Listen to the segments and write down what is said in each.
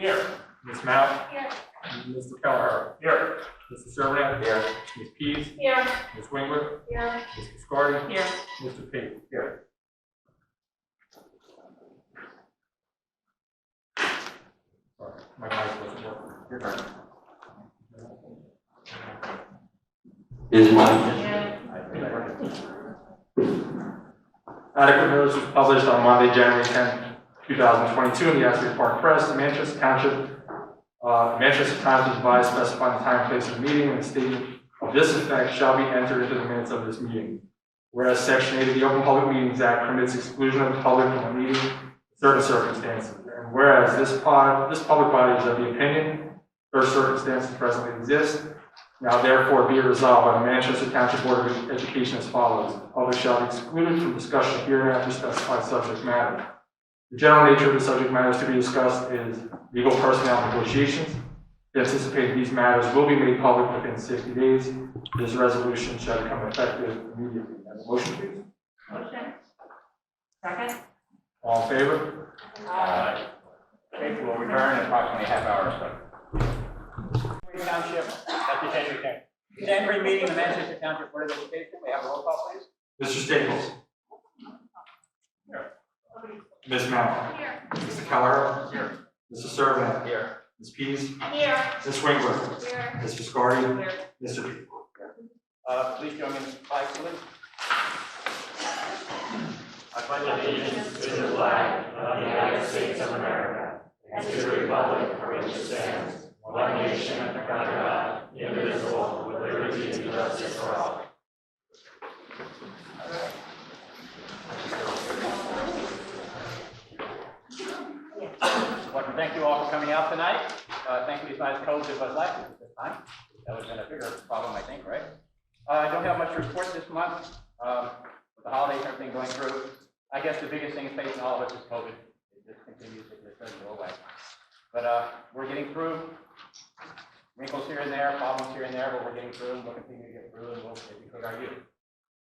Here. Ms. Mount. Here. Mr. Keller. Here. Mr. Servant. Here. Ms. Pease. Here. Ms. Wingler. Here. Ms. Piscardi. Here. Mr. Pate. Here. Sorry, my mic wasn't working. Your turn. Is mine? Yeah. Adequate notice was published on Monday, January 10, 2022 in the Asbury Park Press. The Manchester Township advised specifying the time and place of the meeting, and a statement of this effect shall be entered into the minutes of this meeting. Whereas Section 8 of the Open Public Meetings Act permits exclusion of the public from a meeting in certain circumstances. And whereas this public body is of the opinion those circumstances presently exist, now therefore be it resolved by the Manchester Township Board of Education as follows. The public shall be excluded from discussion hereinafter specified subject matter. The general nature of the subject matters to be discussed is legal personnel negotiations. The anticipated these matters will be made public within 60 days. This resolution shall become effective immediately. Have a motion, please. Motion. Second. All in favor? Aye. Okay, we'll return in approximately a half hour or so. Township, that's the January 10th. January meeting, the Manchester Township Board of Education. We have a roll call, please. Mr. Staples. Here. Ms. Mount. Here. Mr. Keller. Here. Mr. Servant. Here. Ms. Pease. Here. Ms. Wingler. Here. Ms. Piscardi. Here. Mr. Pete. Please join me in the flag salute. I pledge allegiance to the flag of the United States of America and to the republic for which it stands, one nation under God, indivisible, with liberty and justice for all. I'd like to thank you all for coming out tonight. Thankfully, it's not as cold as it was last year this time. That would have been a bigger problem, I think, right? I don't have much to report this month. With the holidays and everything going through, I guess the biggest thing facing all of us is COVID. It just continues, it just doesn't go away. But we're getting through. Wrinkles here and there, problems here and there, but we're getting through, and we'll continue to get through, and we'll educate our youth.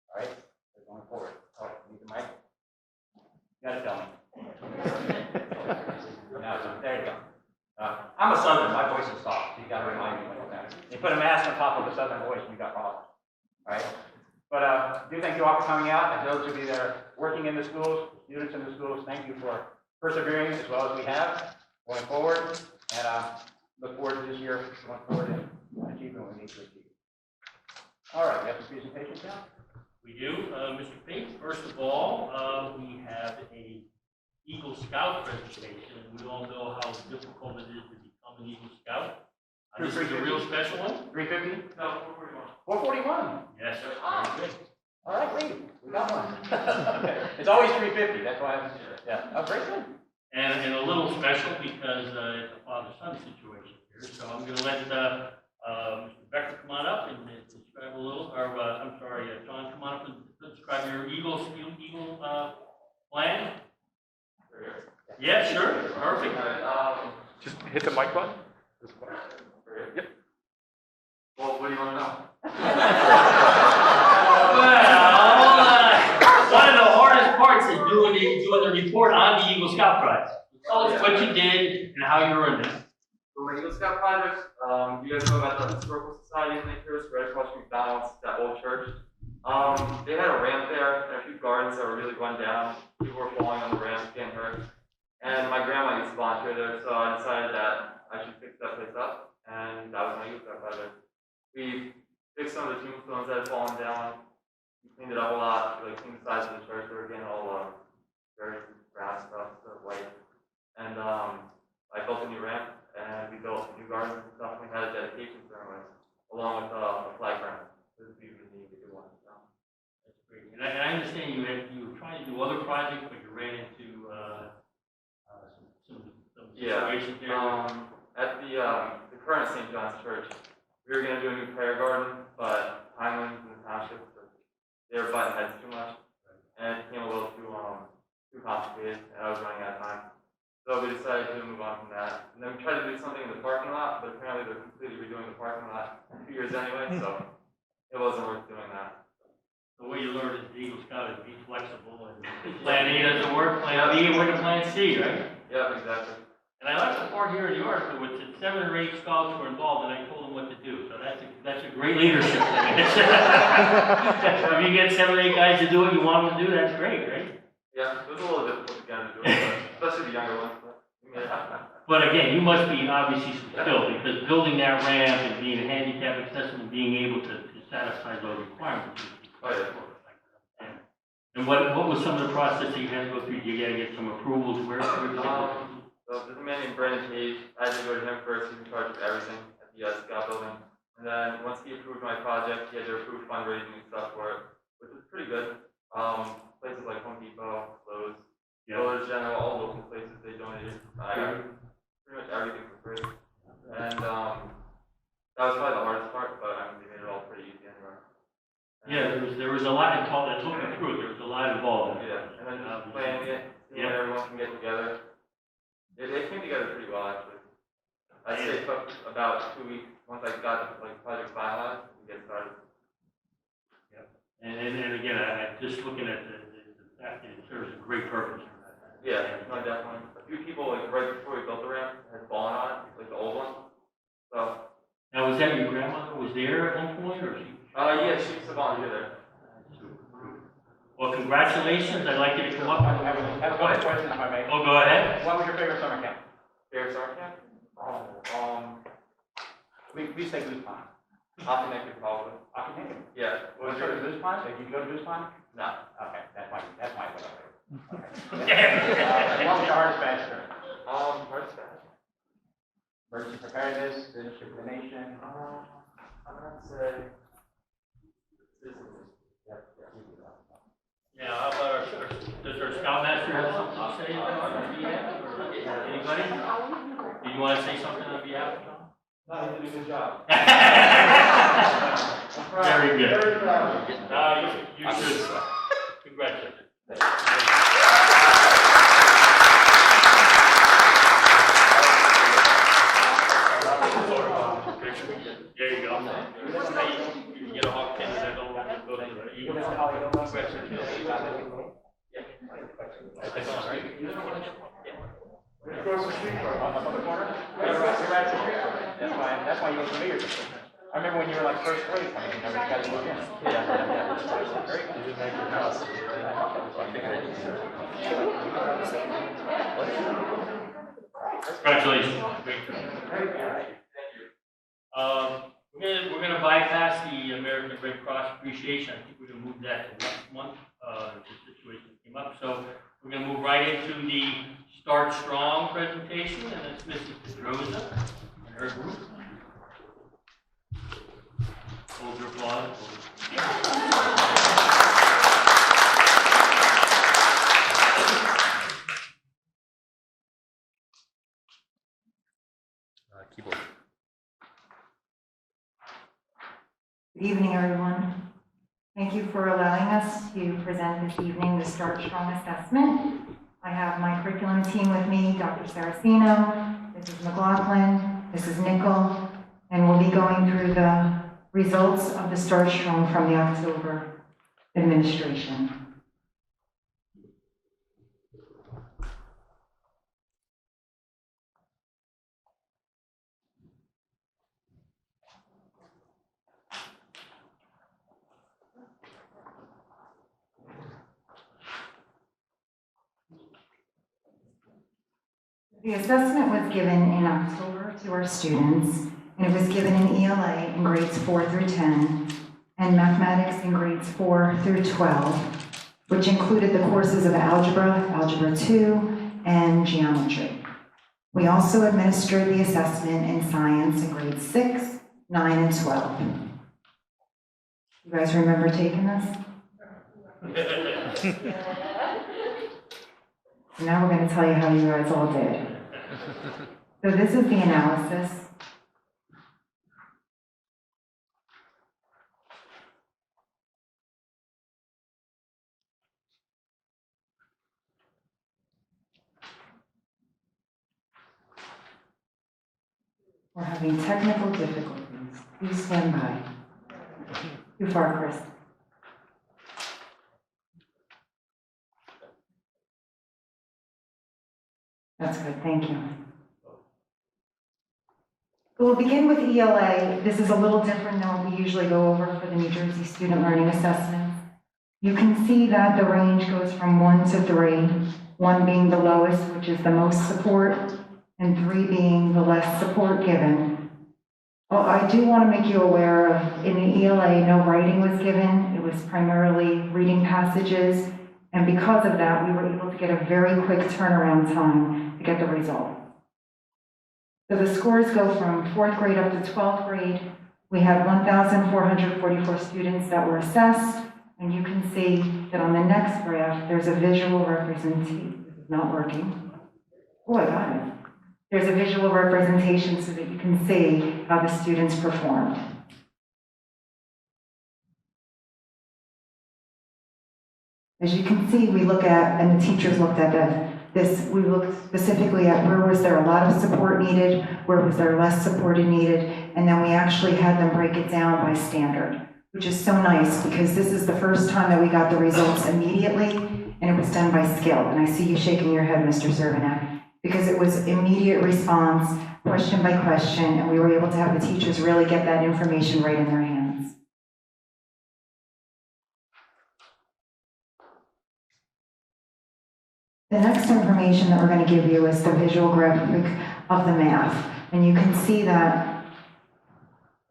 All right? So going forward. Oh, need the mic? You gotta tell me. No, there you go. I'm a Southern. My voice is soft. So you got to remind me when it's that. You put a mask on top of a Southern voice, and you got problems. All right? But do thank you all for coming out. And those of you that are working in the schools, students in the schools, thank you for persevering as well as we have going forward. And look forward to this year going forward and achieving what we need to achieve. All right, we have some presentations now. We do, Mr. Pink. First of all, we have a Eagle Scout presentation, and we all know how difficult it is to become an Eagle Scout. This is a real special one. 350? No, 441. 441. Yes, sir. Very good. All right, Lee, we got one. Okay. It's always 350. That's why I'm, yeah. Oh, very good. And a little special because it's a father-son situation here. So I'm going to let Mr. Becker come on up and describe a little, or I'm sorry, John, come on up and describe your Eagle plan. Yeah, sure. Perfect. Just hit the mic button. Yep. Well, what do you want to know? One of the hardest parts is doing the report on the Eagle Scout Prize. Tell us what you did and how you earned it. So my Eagle Scout project, you guys know about the Historical Society in Lakehurst, right across from McDonald's, that old church. They had a ramp there and a few gardens that were really going down. People were falling on the ramp, getting hurt. And my grandma used to volunteer there, so I decided that I should fix that place up. And that was my Eagle Scout project. We fixed some of the tombstones that had fallen down. We cleaned it up a lot. We cleaned the sides of the church. They were getting all dirt and brown stuff, so white. And I built a new ramp, and we built some new gardens and stuff. We had a dedication ceremony along with a flag ground. This would be really a good one. So. That's great. And I understand you were trying to do other projects, but you ran into some situations there. At the current St. John's Church, we were going to do a new prayer garden, but Highlands and the township, they were butting heads too much, and it became a little too complicated, and I was running out of time. So we decided to move on from that. And then we tried to do something in the parking lot, but apparently they're completely redoing the parking lot in 2 years anyway, so it wasn't worth doing that. The way you learn as an Eagle Scout is be flexible, and plan A doesn't work, plan B, work, and plan C, right? Yeah, exactly. And I like the part here in the article, which said 7 or 8 scouts were involved, and I told them what to do. So that's a great leadership. If you get 7 or 8 guys to do what you want them to do, that's great, right? Yeah, it was a little difficult to get them to do it, but especially the younger ones. But again, you must be obviously skilled, because building that ramp and being handicap accessible, being able to satisfy those requirements. Oh, yeah. And what was some of the process that you had to go through? You gotta get some approvals, where? So there's a man named Brandon Page. I had to go to him first. He's in charge of everything at the Scout building. And then once he approved my project, he had to approve fundraising and stuff for it, which was pretty good. Places like Home Depot, Lowe's, Dollar General, all local places, they donated. I got pretty much everything for free. And that was probably the hardest part, but they made it all pretty easy anyway. Yeah, there was a lot involved. That took me through it. There was a lot involved. Yeah, and then just planning it, seeing when everyone can get together. They came together pretty well, actually. I'd say it took about 2 weeks once I got the project finalized to get started. And again, I just looking at the fact that it serves a great purpose. Yeah, no, definitely. A few people, right before we built the ramp, had fallen on it, the old one. So. Now, was that your grandmother was there at one point, or she? Yeah, she used to volunteer there. Well, congratulations. I'd like you to come up. I have one question, if I may. Oh, go ahead. What was your favorite summer camp? Favorite summer camp? We say Goose Pond. Optimistic, probably. Optimistic. Yeah. What was your Goose Pond? Did you go to Goose Pond? No. Okay, that's my favorite. What was your hardest badge, sir? Hardest badge? Emergency preparedness, discrimination. I'm gonna say. Yeah, how about does our scoutmaster have something to say on behalf, or anybody? Do you want to say something on behalf of John? No, you did a good job. Very good. Very proud. You should. Congratulations. There you go. You get a hawk pin that don't go to the eagle. Across the street from on the corner? You're right at the street from it. That's why you look familiar to me. I remember when you were like first grade, I mean, you never got to look in. Yeah. Very good. You didn't make your house. Congratulations. We're gonna bypass the American Red Cross appreciation. I think we're gonna move that to next month. The situation came up, so we're gonna move right into the Start Strong presentation, and that's Mrs. Pedrosa and her group. Hold your applause. Keyboard. Good evening, everyone. Thank you for allowing us to present this evening the Start Strong assessment. I have my curriculum team with me, Dr. Saraceno, Mrs. McLaughlin, Mrs. Nickel, and we'll be going through the results of the Start Strong from the October administration. The assessment was given in October to our students, and it was given in ELA in grades 4 through 10, and mathematics in grades 4 through 12, which included the courses of algebra, algebra 2, and geometry. We also administered the assessment in science in grades 6, 9, and 12. You guys remember taking this? So now we're going to tell you how you guys all did. So this is the analysis. We're having technical difficulties. Please stand by. Too far, Chris. That's good, thank you. We'll begin with ELA. This is a little different than what we usually go over for the New Jersey Student Learning Assessments. You can see that the range goes from 1 to 3, 1 being the lowest, which is the most support, and 3 being the less support given. Well, I do want to make you aware of, in the ELA, no writing was given. It was primarily reading passages, and because of that, we were able to get a very quick turnaround time to get the result. So the scores go from 4th grade up to 12th grade. We had 1,444 students that were assessed, and you can see that on the next graph, there's a visual representation. This is not working. Oh, I got it. There's a visual representation so that you can see how the students performed. As you can see, we look at, and the teachers looked at we looked specifically at where was there a lot of support needed, where was there less support needed, and then we actually had them break it down by standard, which is so nice because this is the first time that we got the results immediately, and it was done by skill. And I see you shaking your head, Mr. Cervinak, because it was immediate response, question by question, and we were able to have the teachers really get that information right in their hands. The next information that we're going to give you is the visual graphic of the math. And you can see that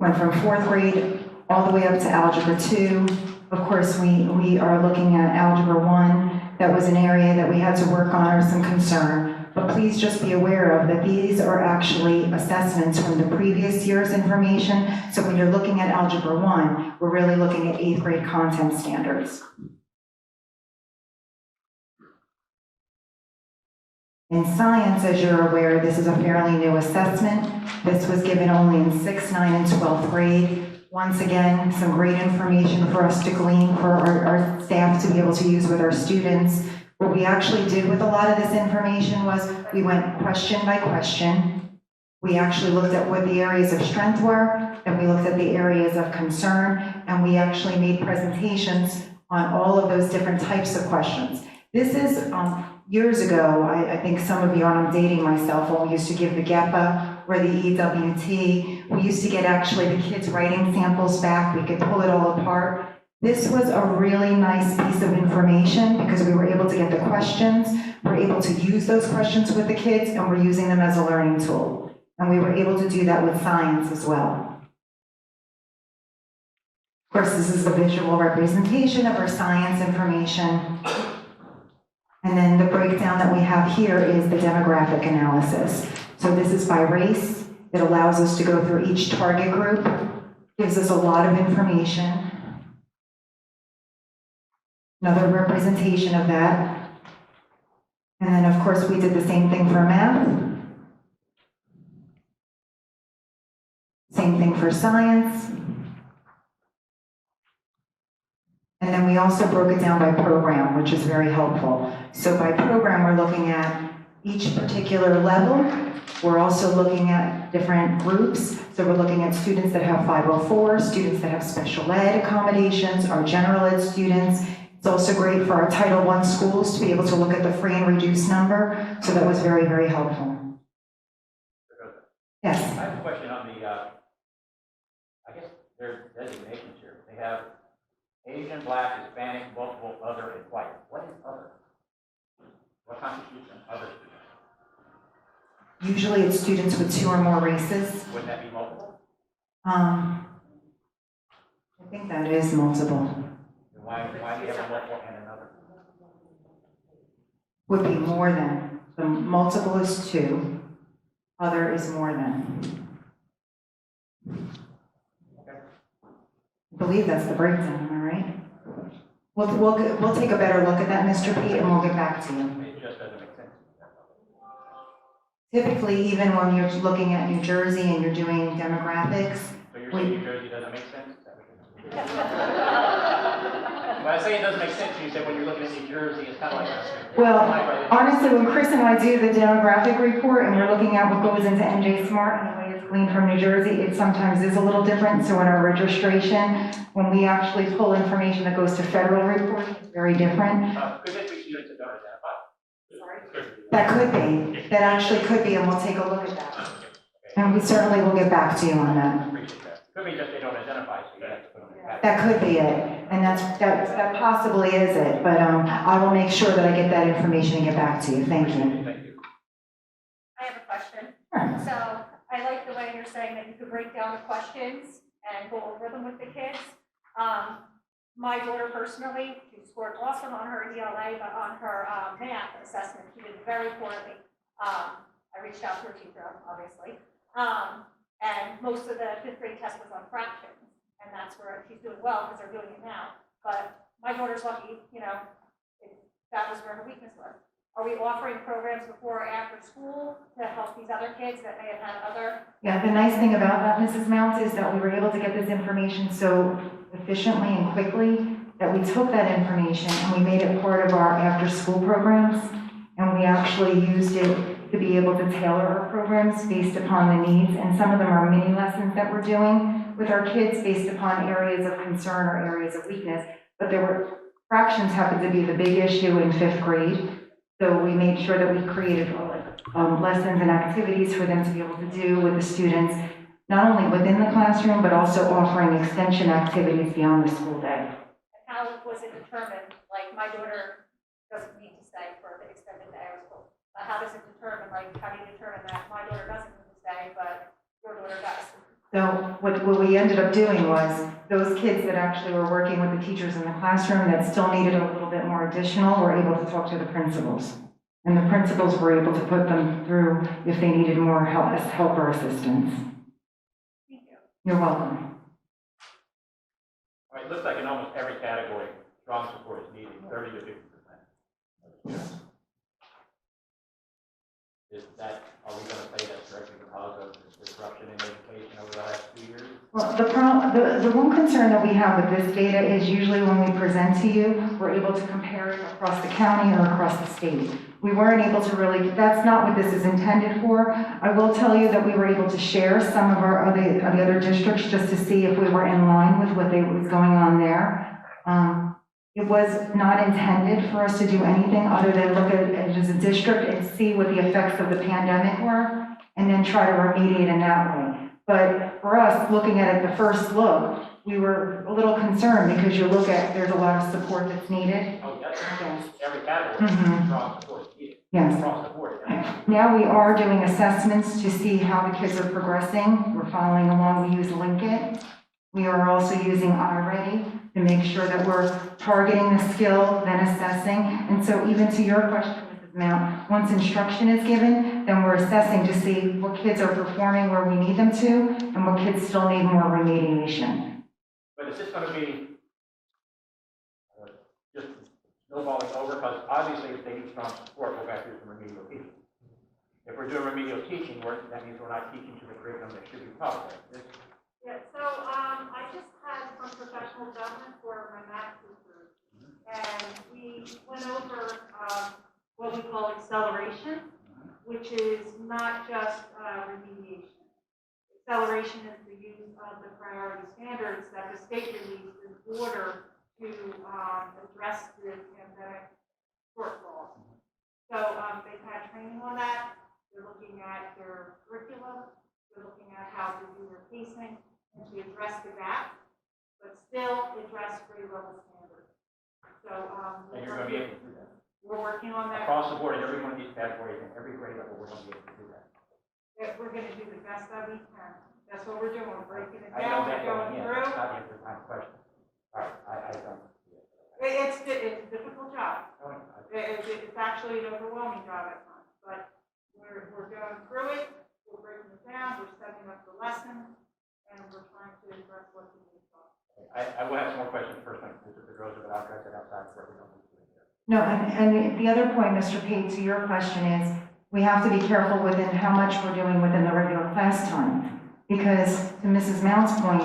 went from 4th grade all the way up to Algebra 2. Of course, we are looking at Algebra 1. That was an area that we had to work on or some concern. But please just be aware of that these are actually assessments from the previous year's information. So when you're looking at Algebra 1, we're really looking at 8th grade content standards. In science, as you're aware, this is a fairly new assessment. This was given only in 6th, 9th, and 12th grade. Once again, some great information for us to glean for our staff to be able to use with our students. What we actually did with a lot of this information was we went question by question. We actually looked at what the areas of strength were, and we looked at the areas of concern, and we actually made presentations on all of those different types of questions. This is years ago, I think some of you, and I'm dating myself, when we used to give the GEPA or the EWT, we used to get actually the kids' writing samples back. We could pull it all apart. This was a really nice piece of information because we were able to get the questions, we're able to use those questions with the kids, and we're using them as a learning tool. And we were able to do that with science as well. Of course, this is the visual representation of our science information. And then the breakdown that we have here is the demographic analysis. So this is by race. It allows us to go through each target group, gives us a lot of information. Another representation of that. And then, of course, we did the same thing for math. Same thing for science. And then we also broke it down by program, which is very helpful. So by program, we're looking at each particular level. We're also looking at different groups. So we're looking at students that have 504, students that have special ed accommodations, our general ed students. It's also great for our Title I schools to be able to look at the free and reduced number. So that was very, very helpful. Yes? I have a question on the, I guess their designations here. They have Asian, Black, Hispanic, multiple, other, and white. What is other? What constitutes an other student? Usually it's students with 2 or more races. Wouldn't that be multiple? I think that is multiple. Then why do you have a multiple and another? Would be more than. The multiple is 2. Other is more than. Okay. I believe that's the breakdown, am I right? We'll take a better look at that, Mr. Pete, and we'll get back to you. It just doesn't make sense. Typically, even when you're looking at New Jersey and you're doing demographics, So you're saying New Jersey doesn't make sense? Is that what you're saying? When I say it doesn't make sense, you said when you're looking at New Jersey, it's kind of like this. well, honestly, when Chris and I do the demographic report and we're looking at what goes into NJ Smart and the way it's gleaned from New Jersey, it sometimes is a little different. So in our registration, when we actually pull information that goes to federal reporting, it's very different. Could this be students that don't identify? That could be. That actually could be, and we'll take a look at that. And and we certainly will get back to you on that. Appreciate that. Could be just they don't identify, so you have to put them in the packet. That could be it, and that possibly is it, but I will make sure that I get that information and get back to you. Thank you. Thank you. I have a question. Sure. So I like the way you're saying that you could break down the questions and go over them with the kids. My daughter personally, she scored awesome on her ELA, but on her math assessment, she did very poorly. I reached out to her teacher, obviously. And most of the fifth grade test was on fractions, and that's where she's doing well because they're doing it now. But my daughter's lucky, that was where her weakness was. Are we offering programs before or after school to help these other kids that may have had other? Yeah, the nice thing about that, Mrs. Mounts, is that we were able to get this information so efficiently and quickly that we took that information and we made it part of our after-school programs, and we actually used it to be able to tailor our programs based upon the needs, and some of them are mini lessons that we're doing with our kids based upon areas of concern or areas of weakness, but fractions happened to be the big issue in fifth grade. So we made sure that we created lessons and activities for them to be able to do with the students, not only within the classroom, but also offering extension activities beyond the school day. And how was it determined, like my daughter doesn't need to stay for the extended day of school? How does it determine, how do you determine that my daughter doesn't need to stay, but your daughter does? So what we ended up doing was those kids that actually were working with the teachers in the classroom that still needed a little bit more additional were able to talk to the principals. And the principals were able to put them through if they needed more help or assistance. Thank you. You're welcome. All right, it looks like in almost every category, strong support is needed, 30 to 50%. Is that, are we going to say that's directly because of the disruption in education over the last 2 years? Well, the one concern that we have with this data is usually when we present to you, we're able to compare it across the county or across the state. We weren't able to really, that's not what this is intended for. I will tell you that we were able to share some of the other districts just to see if we were in line with what was going on there. It was not intended for us to do anything other than look at it as a district and see what the effects of the pandemic were, and then try to remediate in that way. But for us, looking at it the first look, we were a little concerned because you look at, there's a lot of support that's needed. Oh, yes. Yes. Every category, Mhm. strong support is needed. Yes. Across the board. Now we are doing assessments to see how the kids are progressing. We're following along. We use Linkit. We are also using iReady to make sure that we're targeting the skill, then assessing. And so even to your question, Mrs. Mount, once instruction is given, then we're assessing to see what kids are performing where we need them to and what kids still need more remediation. But is this going to be just snowballing over? Because obviously if they need strong support, we'll have to do some remedial teaching. If we're doing remedial teaching, that means we're not teaching to the curriculum that should be taught. Yeah, so I just had some professional development for my math teachers, and we went over what we call acceleration, which is not just remediation. Acceleration is the use of the priority standards that the state released in order to address the pandemic shortfalls. So they've had training on that. They're looking at their curriculum. They're looking at how to do their pacing and to address the gap, but still address grade level standards. So And you're going to be able to do that. we're working on that. Across the board, in every one of these categories, and every grade level, we're going to be able to do that. We're going to do the best that we can. That's what we're doing. We're breaking it I know down. that We're going going in. through. It's not the time question. All right, I don't. It's a difficult job. Oh, It's actually an overwhelming job at times, but we're going through it. We're breaking it down. We're setting up the lessons, and we're trying to address what the needs are. I will have some more questions first, like, Mr. Pedrosa, but I'll address it outside where we don't need to do it here. No, and the other point, Mr. Pate, to your question is, we have to be careful within how much we're doing within the regular class time. Because to Mrs. Mount's point,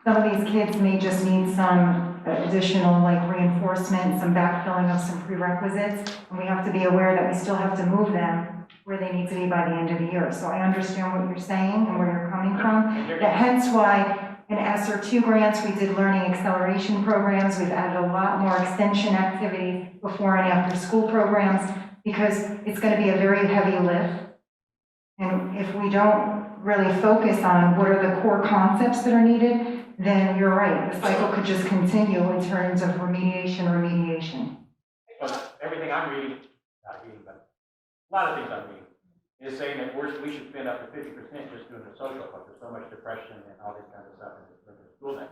some of these kids may just need some additional reinforcement, some backfilling of some prerequisites, and we have to be aware that we still have to move them where they need to be by the end of the year. So I understand what you're saying and where you're coming from. Hence why in ESSER 2 grants, we did learning acceleration programs. We've added a lot more extension activities before and after school programs because it's going to be a very heavy lift. And if we don't really focus on what are the core concepts that are needed, then you're right, the cycle could just continue in terms of remediation. But everything I'm reading, not reading, but a lot of things I'm reading, is saying that we should spend up to 50% just doing the social, because there's so much depression and all this kind of stuff in the school day.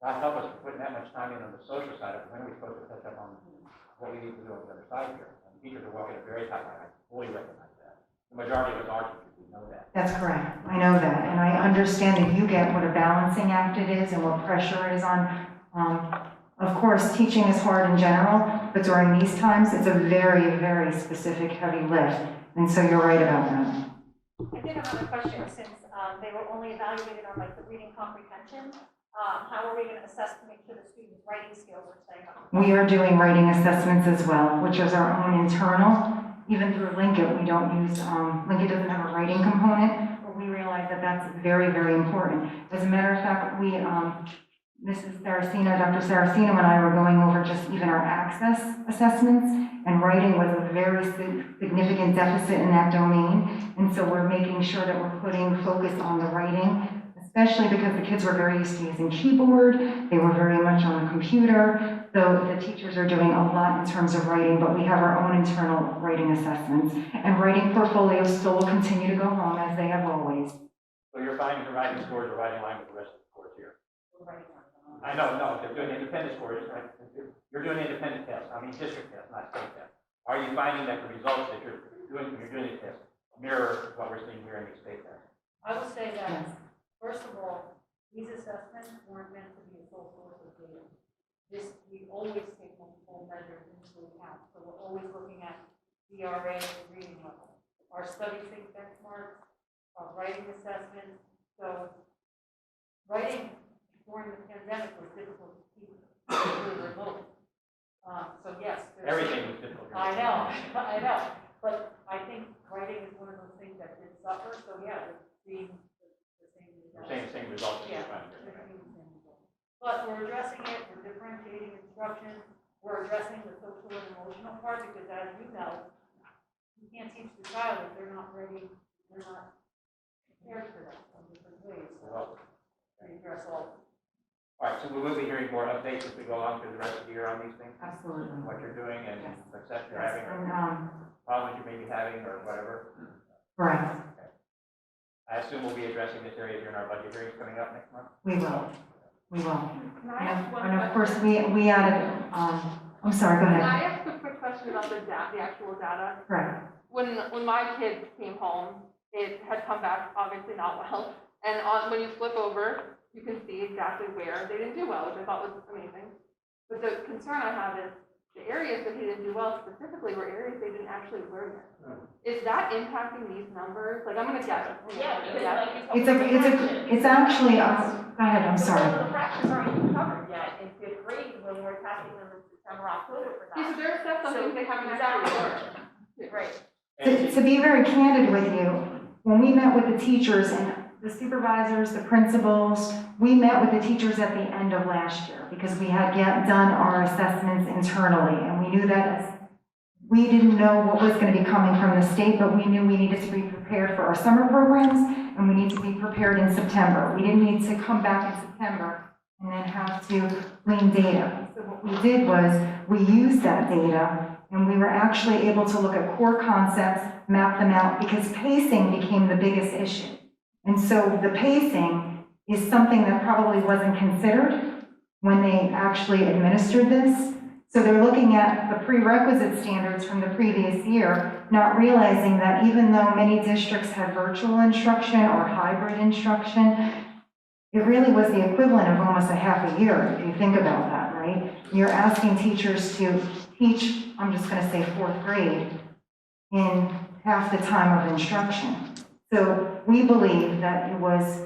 God help us for putting that much time in on the social side of it. When are we supposed to catch up on what we need to do on the other side here? And teachers are walking a very tight line. I fully recognize that. The majority of us are teachers, we know that. That's correct, I know that, and I understand that you get what a balancing act it is and what pressure it is on. Of course, teaching is hard in general, but during these times, it's a very, very specific, heavy lift, and so you're right about that. I did have another question, since they were only evaluated on like the reading comprehension. How are we going to assess to make sure the students' writing skills are staying up? We are doing writing assessments as well, which is our own internal. Even through Linkit, we don't use, Linkit doesn't have a writing component, but we realize that that's very, very important. As a matter of fact, we, Mrs. Saraceno, Dr. Saraceno and I were going over just even our access assessments, and writing was a very significant deficit in that domain. And so we're making sure that we're putting focus on the writing, especially because the kids were very used to using keyboard, they were very much on the computer, so the teachers are doing a lot in terms of writing, but we have our own internal writing assessments. And writing portfolios still will continue to go home as they have always. So you're finding the writing scores are right in line with the rest of the scores here? I know, no, they're doing independent scores, right? You're doing independent tests, I mean district tests, not state tests. Are you finding that the results that you're doing when you're doing these tests mirror what we're seeing here in these state tests? I would say that, first of all, these assessments weren't meant to be a sole source of data. We always take multiple measures into account, so we're always looking at DRA and reading level. Our study sync benchmarks, our writing assessments, so writing during the pandemic was difficult to keep really remote. So yes. Everything was difficult. I know, but I think writing is one of those things that did suffer, so yeah, it's being the same You're results. saying the same results as Yeah. you're finding here. But we're addressing it, we're differentiating instruction, we're addressing the social and emotional part, because as you know, you can't teach the child if they're not ready, they're not prepared for that in different ways, so we address all. All right, so we will be hearing more updates as we go along through the rest of the year on these things? Absolutely. What you're doing and Yes. success you're having, or And, problems you may be having, or whatever? correct, I assume we'll be addressing this area during our budget hearings coming up next month? we will. Can I ask one And of course, question? we added, I'm sorry, go Can ahead. I ask a quick question about the actual data? Correct. When my kids came home, it had come back obviously not well. And when you flip over, you can see exactly where they didn't do well, which I thought was amazing. But the concern I have is the areas that he didn't do well specifically were areas they didn't actually learn in. Is that impacting these numbers? Like, I'm gonna guess. Yeah, because like It's actually, go ahead, I'm sorry. The fractions aren't even covered yet in fifth grade when we're attacking them in September, October for Yeah, so that. there are stuff, some So things they haven't actually exactly. learned. Right. To be very candid with you, when we met with the teachers and the supervisors, the principals, we met with the teachers at the end of last year because we had done our assessments internally, and we knew that we didn't know what was going to be coming from the state, but we knew we needed to be prepared for our summer programs, and we need to be prepared in September. We didn't need to come back in September and then have to glean data. So what we did was we used that data, and we were actually able to look at core concepts, map them out, because pacing became the biggest issue. And so the pacing is something that probably wasn't considered when they actually administered this. So they're looking at the prerequisite standards from the previous year, not realizing that even though many districts had virtual instruction or hybrid instruction, it really was the equivalent of almost a half a year, if you think about that, right? You're asking teachers to teach, I'm just going to say fourth grade, in half the time of instruction. So we believe that it was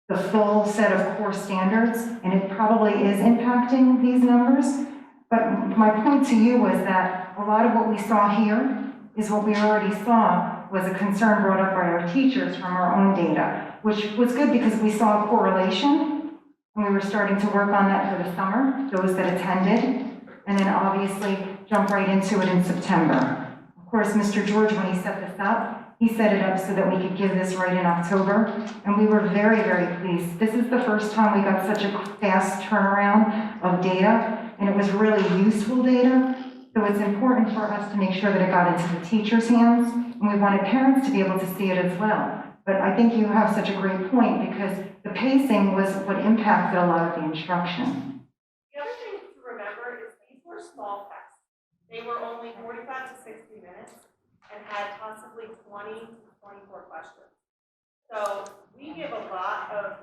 the full set of core standards, and it probably is impacting these numbers. But my point to you was that a lot of what we saw here is what we already saw was a concern brought up by our teachers from our own data, which was good because we saw a correlation, and we were starting to work on that for the summer, those that attended, and then obviously jump right into it in September. Of course, Mr. George, when he set this up, he set it up so that we could give this right in October, and we were very, very pleased. This is the first time we got such a fast turnaround of data, and it was really useful data. So it's important for us to make sure that it got into the teachers' hands, and we wanted parents to be able to see it as well. But I think you have such a great point, because the pacing was what impacted a lot of the instruction. The other thing to remember is these were small tests. They were only 45 to 60 minutes and had possibly 20 to 24 questions. So we give a lot of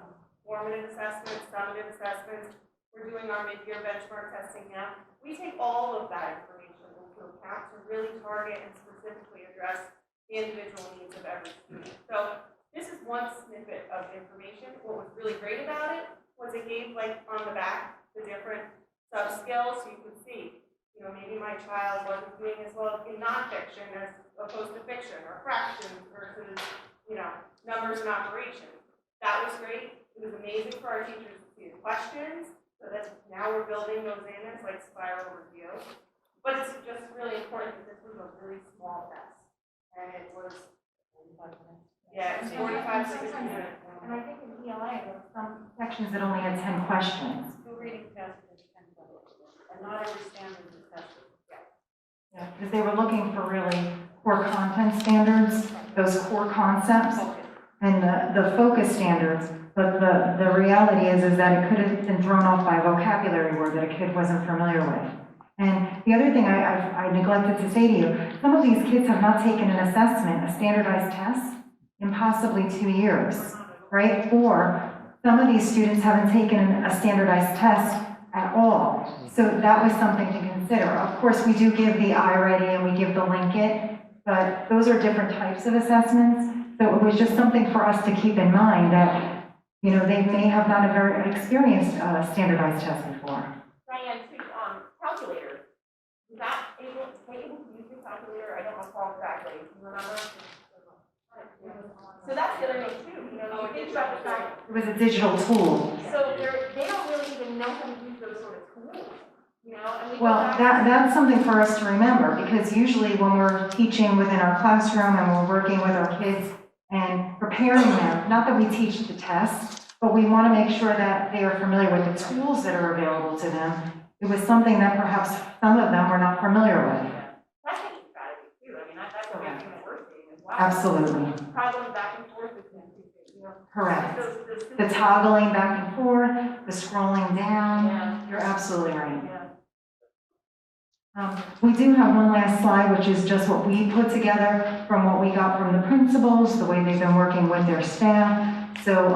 formative assessments, summative assessments. We're doing our mid-year benchmark testing now. We take all of that information into account to really target and specifically address the individual needs of every student. So this is one snippet of information. What was really great about it was it gave, like, on the back, the different sub-skills, so you could see, you know, maybe my child wasn't doing as well in nonfiction as opposed to fiction, or fractions versus, you know, numbers and operations. That was great. It was amazing for our teachers to see the questions, so that now we're building those in as like spiral review. But it's just really important that this was a really small test. And it was 45 minutes. Yeah, it was 45 to 60 minutes. And I think in ELA, there were some sections that only had 10 questions. Still reading fast is 10 questions. And not every standard is tested. Yeah, because they were looking for really core content standards, those core concepts, and the focus standards. But the reality is that it could have been thrown off by a vocabulary word that a kid wasn't familiar with. And the other thing I neglected to say to you, some of these kids have not taken an assessment, a standardized test, in possibly 2 years, right? Or some of these students haven't taken a standardized test at all. So that was something to consider. Of course, we do give the iReady and we give the Link It, but those are different types of assessments. So it was just something for us to keep in mind that, you know, they may have not ever experienced a standardized test before. Diane, too, calculator. Was that able to use the calculator? I don't recall exactly. Do you remember? So that's the other thing too, you know, you think about the fact. It was a digital tool. So they don't really even know how to use those sort of tools, you know? And we go Well, back- that's something for us to remember, because usually when we're teaching within our classroom and we're working with our kids and preparing them, not that we teach the test, but we want to make sure that they are familiar with the tools that are available to them. It was something that perhaps some of them were not familiar with. That's a strategy too. I mean, that's a big thing that we're seeing as well. Absolutely. Problems back and forth with them, you know? Correct. Those The toggling back and forth, the scrolling down, Yeah. you're absolutely right. Yeah. We do have one last slide, which is just what we put together from what we got from the principals, the way they've been working with their staff. So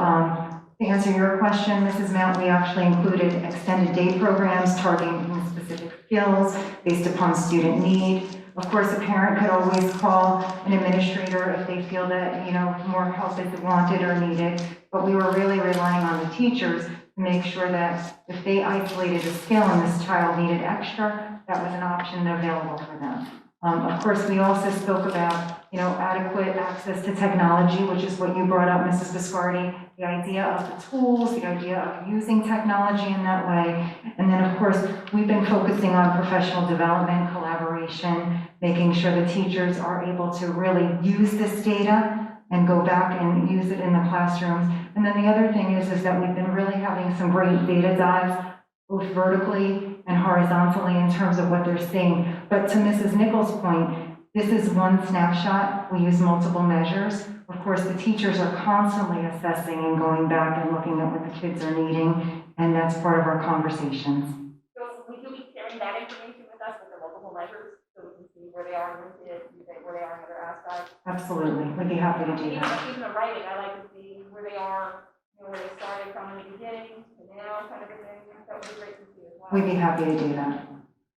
to answer your question, Mrs. Mount, we actually included extended day programs targeting specific skills based upon student need. Of course, a parent could always call an administrator if they feel that, you know, more help is wanted or needed. But we were really relying on the teachers to make sure that if they isolated a skill and this child needed extra, that was an option available for them. Of course, we also spoke about, you know, adequate access to technology, which is what you brought up, Mrs. Biscardi, the idea of the tools, the idea of using technology in that way. And then, of course, we've been focusing on professional development, collaboration, making sure the teachers are able to really use this data and go back and use it in the classrooms. And then the other thing is that we've been really having some great data dives, both vertically and horizontally in terms of what they're seeing. But to Mrs. Nichols' point, this is one snapshot. We use multiple measures. Of course, the teachers are constantly assessing and going back and looking at what the kids are needing, and that's part of our conversations. So we do be sharing that information with us with the multiple measures, so we can see where they are limited, where they are in other aspects. Absolutely, we'd be happy to do that. Even the writing, I like to see where they are, you know, where they started from in the beginning to now, kind of a thing. That would be great to see as well. We'd be happy to do that.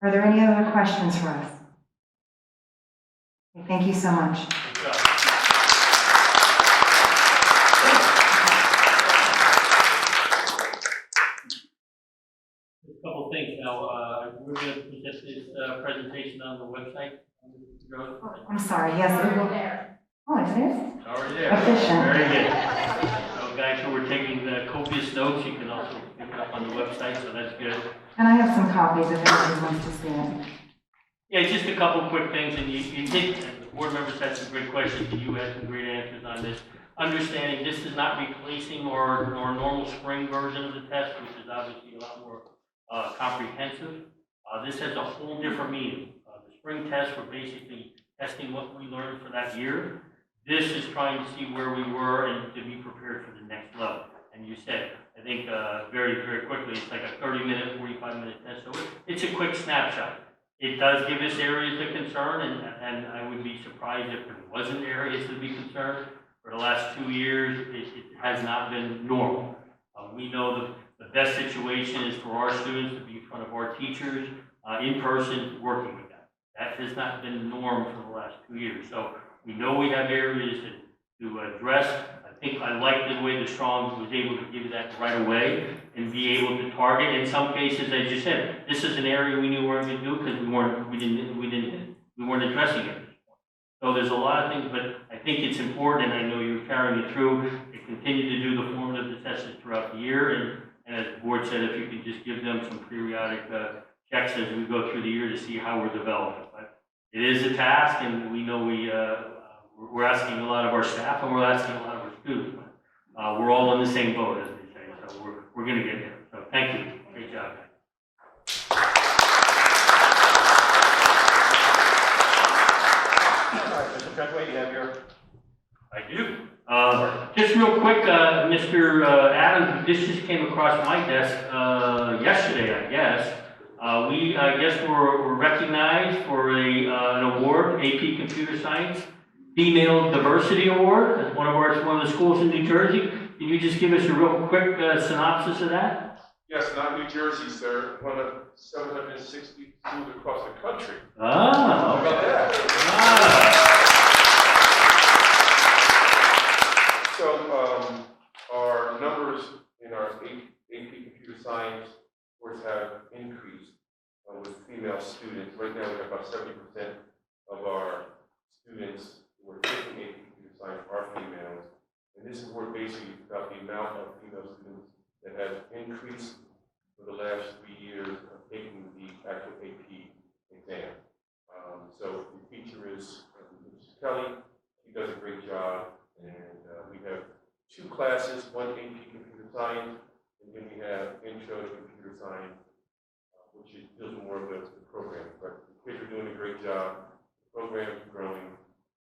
Are there any other questions for us? Okay, thank you so much. Good job. A couple things now, we're going to present this presentation on the website. I'm sorry, yes, it will. There. Oh, it is? It's already there. Efficient. Very good. So guys who were taking copious notes, you can also pick it up on the website, so that's good. And I have some copies if anybody wants to see it. Yeah, just a couple quick things, and you did, and board members had some great questions, and you had some great answers on this. Understanding this is not replacing our normal spring version of the test, which is obviously a lot more comprehensive. This has a whole different meaning. The spring tests were basically testing what we learned for that year. This is trying to see where we were and to be prepared for the next level. And you said, I think very, very quickly, it's like a 30-minute, 45-minute test. So it's a quick snapshot. It does give us areas of concern, and I would be surprised if there wasn't areas to be concerned. For the last 2 years, it has not been normal. We know the best situation is for our students to be in front of our teachers, in person, working with them. That has not been the norm for the last 2 years. So we know we have areas to address. I think I like the way the Strong was able to give that right away and be able to target. In some cases, as you said, this is an area we knew we weren't going to do because we weren't addressing it. So there's a lot of things, but I think it's important, and I know you're carrying it through, to continue to do the formative assessments throughout the year. And as the board said, if you could just give them some periodic checks as we go through the year to see how we're developing. But it is a task, and we know we're asking a lot of our staff, and we're asking a lot of our students. But we're all in the same boat, as they say, so we're going to get there. So thank you. Great job. Mr. Treadway, you have your... I do. Just real quick, Mr. Adams, this just came across my desk yesterday, I guess. I guess we're recognized for an award, AP Computer Science Female Diversity Award. That's one of the schools in New Jersey. Can you just give us a real quick synopsis of that? Yes, not New Jersey, sir. One of 760 schools across the country. Ah, How about that? So, our numbers in our AP Computer Science course have increased with female students. Right now, we have about 70% of our students who are taking AP Computer Science are females. And this award basically is about the amount of female students that has increased for the last 3 years of taking the actual AP exam. So the teacher is Mrs. Kelly. She does a great job. And we have 2 classes, one AP Computer Science, and then we have Intro to Computer Science, which deals more of the program. But the kids are doing a great job. The program is growing.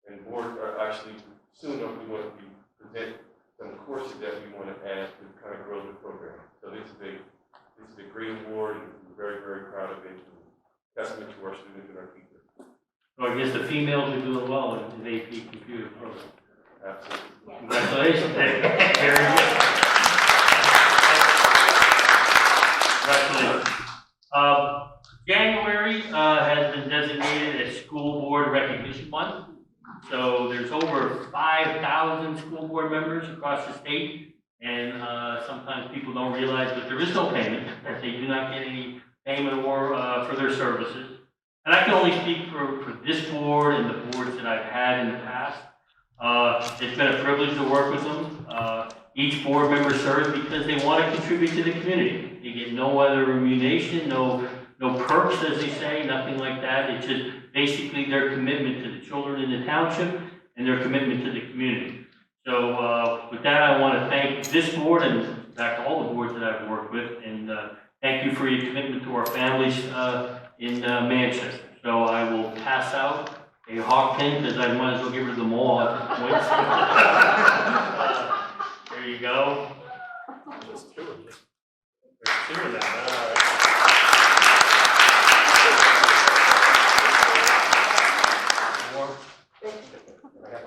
And board actually, soon enough, we want to present some courses that we want to add to kind of grow the program. So this is a great award, and we're very, very proud of it. And testament to our students and our teachers. So I guess the females are doing well in the AP Computer program. Absolutely. Congratulations. Very good. Congratulations. January has been designated as School Board Recognition Month. So there's over 5,000 school board members across the state, and sometimes people don't realize that there is no payment, that they do not get any payment or for their services. And I can only speak for this board and the boards that I've had in the past. It's been a privilege to work with them. Each board member serves because they want to contribute to the community. They get no other remuneration, no perks, as they say, nothing like that. It's just basically their commitment to the children in the township and their commitment to the community. So with that, I want to thank this board and in fact all the boards that I've worked with, and thank you for your commitment to our families in Manchester. So I will pass out a hawk pin because I might as well give her them all at this point. There you go. There's 2 of them. There's 2 of them. All right.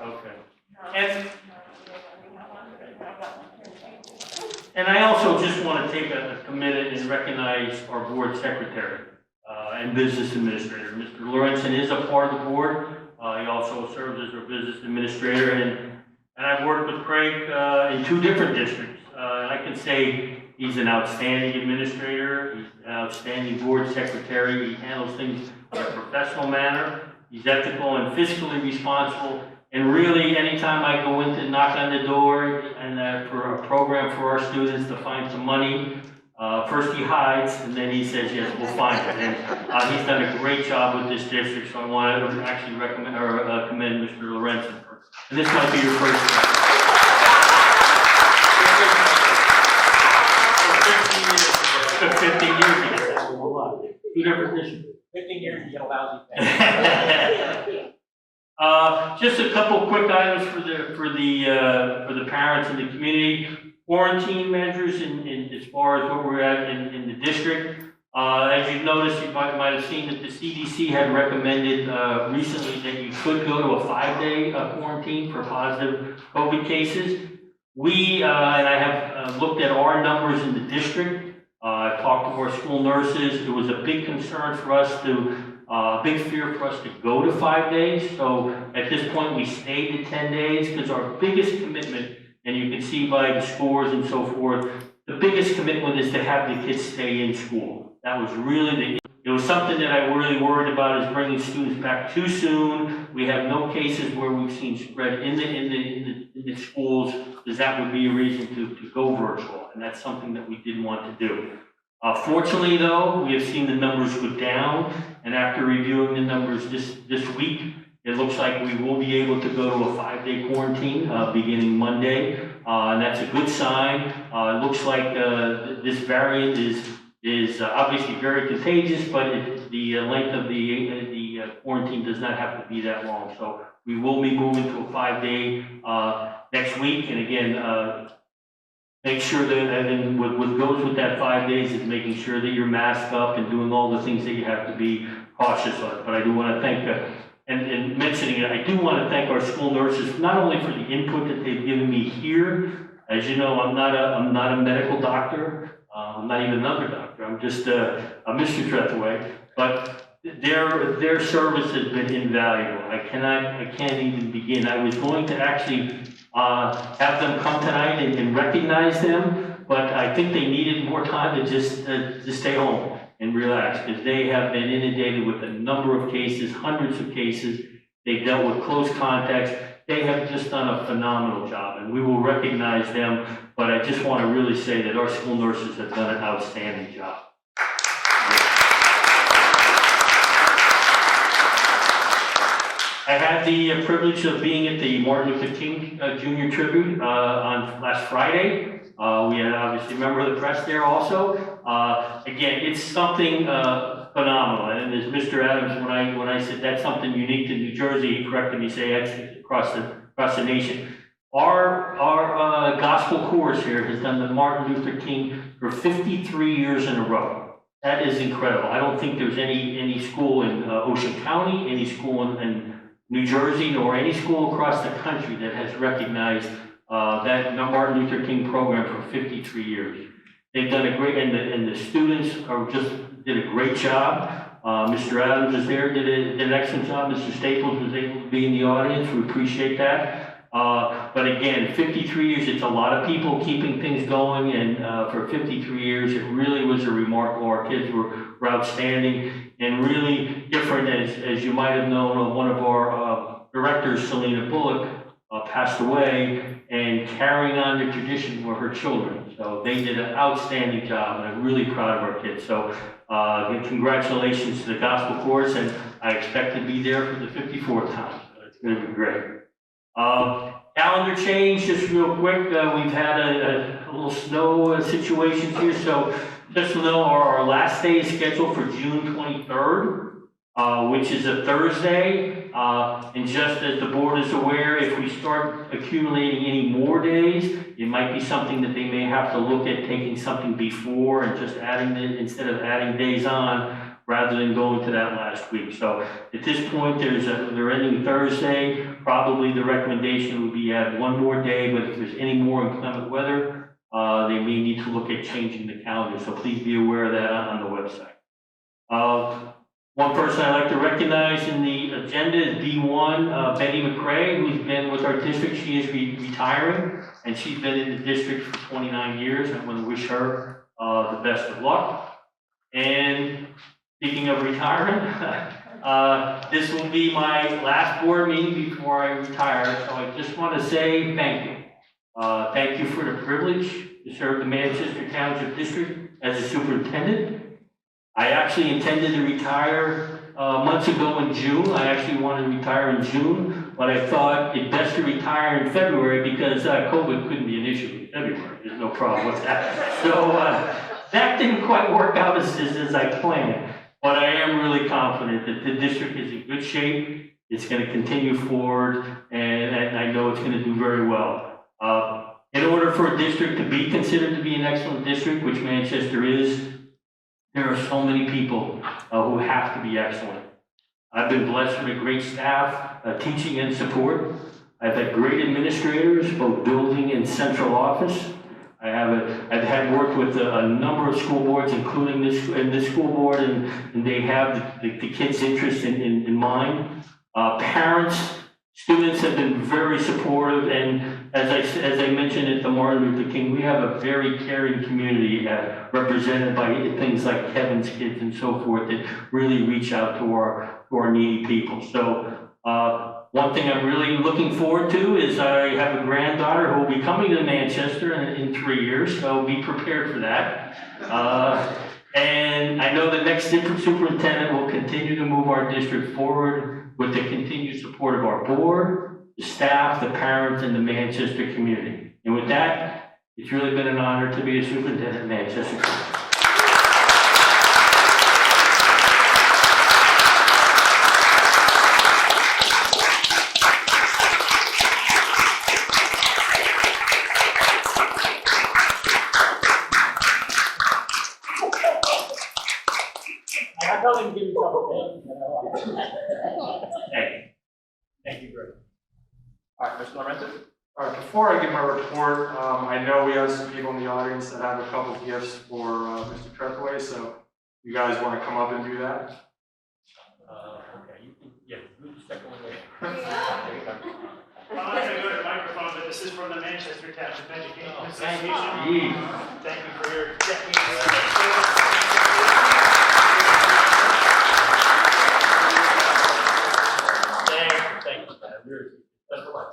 Okay. And I also just want to take a minute and recognize our board secretary and business administrator. Mr. Lorenzen is a part of the board. He also serves as our business administrator, and I've worked with Craig in 2 different districts. And I can say he's an outstanding administrator. He's an outstanding board secretary. He handles things in a professional manner. He's ethical and fiscally responsible. And really, anytime I go in to knock on the door and for a program for our students to find some money, First he hides, and then he says, yes, we'll find it. And he's done a great job with this district, so I want to actually recommend, or commend Mr. Lorenzen. And this might be your first. 15 years ago. Two different positions. 15 years, you get a lousy thing. Just a couple quick items for the parents and the community. Quarantine measures in as far as where we're at in the district. As you've noticed, you might have seen that the CDC had recommended recently that you could go to a 5-day quarantine for positive COVID cases. We, and I have looked at our numbers in the district. I talked to our school nurses. It was a big concern for us big fear for us to go to 5 days. So at this point, we stayed at 10 days because our biggest commitment, and you can see by the scores and so forth, the biggest commitment is to have the kids stay in school. That was really it was something that I really worried about, is bringing students back too soon. We have no cases where we've seen spread in the schools, because that would be a reason to go virtual, and that's something that we didn't want to do. Fortunately, though, we have seen the numbers go down, and after reviewing the numbers this week, it looks like we will be able to go to a 5-day quarantine beginning Monday, and that's a good sign. It looks like this variant is obviously very contagious, but the length of the quarantine does not have to be that long. So we will be moving to a 5-day next week, and again, make sure that, and what goes with that 5 days is making sure that you're masked up and doing all the things that you have to be cautious of. But I do want to thank, and mentioning it, I do want to thank our school nurses, not only for the input that they've given me here. As you know, I'm not a medical doctor. I'm not even another doctor. I'm just a Mr. Trethewey. But their service has been invaluable. I can't even begin. I was going to actually have them come tonight and recognize them, but I think they needed more time to just stay home and relax, because they have been inundated with a number of cases, hundreds of cases. They've dealt with close contacts. They have just done a phenomenal job, and we will recognize them, but I just want to really say that our school nurses have done an outstanding job. I had the privilege of being at the Martin Luther King Jr. tribute on last Friday. We had obviously a member of the press there also. Again, it's something phenomenal. And as Mr. Adams, when I said that's something unique to New Jersey, he corrected me, say that's across the nation. Our gospel chorus here has done the Martin Luther King for 53 years in a row. That is incredible. I don't think there's any school in Ocean County, any school in New Jersey, nor any school across the country that has recognized that Martin Luther King program for 53 years. They've done a great, and the students did a great job. Mr. Adams is there, did an excellent job. Mr. Staples was able to be in the audience. We appreciate that. But again, 53 years, it's a lot of people keeping things going, and for 53 years, it really was a remarkable. Our kids were outstanding and really different, as you might have known. One of our directors, Selena Bullock, passed away, and carrying on the tradition were her children. So they did an outstanding job, and I'm really proud of our kids. So congratulations to the gospel chorus, and I expect to be there for the 54th time. So it's going to be great. Calendar change, just real quick. We've had a little snow situation here, so just to know, our last day is scheduled for June 23rd, which is a Thursday. And just as the board is aware, if we start accumulating any more days, it might be something that they may have to look at taking something before and just adding it instead of adding days on, rather than going to that last week. So at this point, they're ending Thursday. Probably the recommendation would be add one more day, but if there's any more inclement weather, they may need to look at changing the calendar. So please be aware of that on the website. One person I'd like to recognize in the agenda is B1, Betty McRae, who's been with our district. She is retiring, and she's been in the district for 29 years. I want to wish her the best of luck. And speaking of retiring, this will be my last board meeting before I retire, so I just want to say thank you. Thank you for the privilege to serve the Manchester Township District as a superintendent. I actually intended to retire months ago in June. I actually wanted to retire in June, but I thought it best to retire in February because COVID couldn't be an issue in February. There's no problem with that. So that didn't quite work out as I planned. But I am really confident that the district is in good shape. It's going to continue forward, and I know it's going to do very well. In order for a district to be considered to be an excellent district, which Manchester is, there are so many people who have to be excellent. I've been blessed with a great staff, teaching and support. I've had great administrators, both building and central office. I've had worked with a number of school boards, including this school board, and they have the kids' interest in mind. Parents, students have been very supportive, and as I mentioned at the Martin Luther King, we have a very caring community represented by things like Kevin's Kids and so forth that really reach out to our needy people. So one thing I'm really looking forward to is I have a granddaughter who will be coming to Manchester in 3 years, so be prepared for that. And I know the next superintendent will continue to move our district forward with the continued support of our board, the staff, the parents, and the Manchester community. And with that, it's really been an honor to be a superintendent in Manchester. I told him to give you something. Thank you, Greg. All right, Mr. Lorenzo? All right, before I give my report, I know we have some people in the audience that have a couple gifts for Mr. Trethewey, so you guys want to come up and do that? Okay, you can, yeah, move the second one there. There you go. I'm not going to go to the microphone, but this is from the Manchester Township Education Association. Yeah. Thank you for your decades. Thank you, man. That's a lot.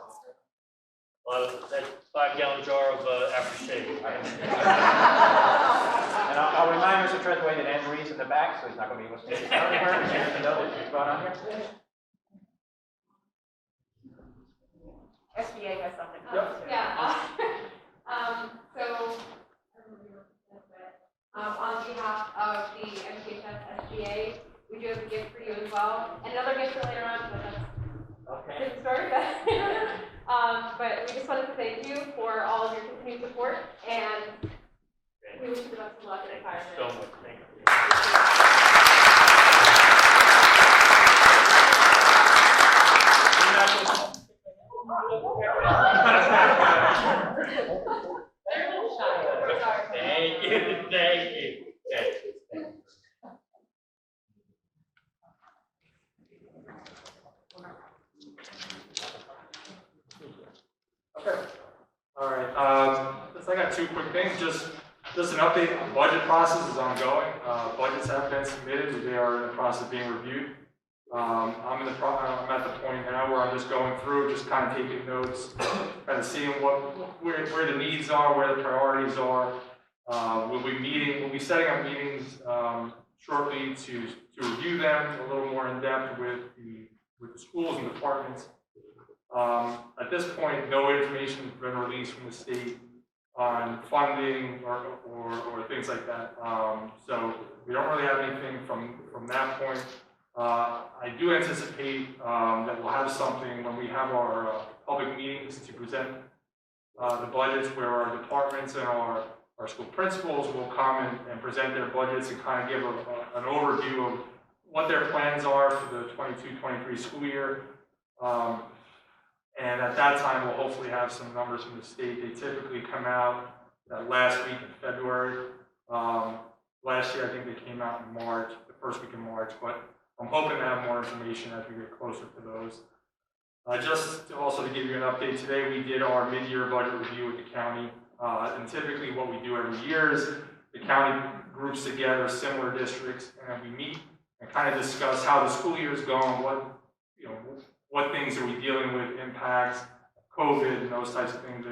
That's 5-gallon jar of aftershave. And I'll remind Mr. Trethewey that Anne Marie's in the back, so he's not going to be able to see her. She doesn't know that she's going on here. SBA has something. Yeah. So, on behalf of the MTSD SBA, we do have a gift for you as well. And another gift for later on, but that's a different story. But we just wanted to thank you for all of your continued support, and we wish you the best of luck in retirement. So much, thank you. Thank you, thank you. Okay. All right. I got two quick things. Just an update. The budget process is ongoing. Budgets have been submitted. They are in the process of being reviewed. I'm at the point now where I'm just going through, just kind of taking notes, kind of seeing where the needs are, where the priorities are. We'll be setting up meetings shortly to review them a little more in depth with the schools and departments. At this point, no information has been released from the state on funding or things like that. So we don't really have anything from that point. I do anticipate that we'll have something when we have our public meetings to present the budgets, where our departments and our school principals will come and present their budgets and kind of give an overview of what their plans are for the 22-23 school year. And at that time, we'll hopefully have some numbers from the state. They typically come out that last week in February. Last year, I think they came out in March, the first week in March, but I'm hoping to have more information as we get closer to those. Just also to give you an update, today we did our mid-year budget review with the county. And typically what we do every year is the county groups together similar districts, and we meet and kind of discuss how the school year is going, what things are we dealing with, impacts, COVID, and those types of things.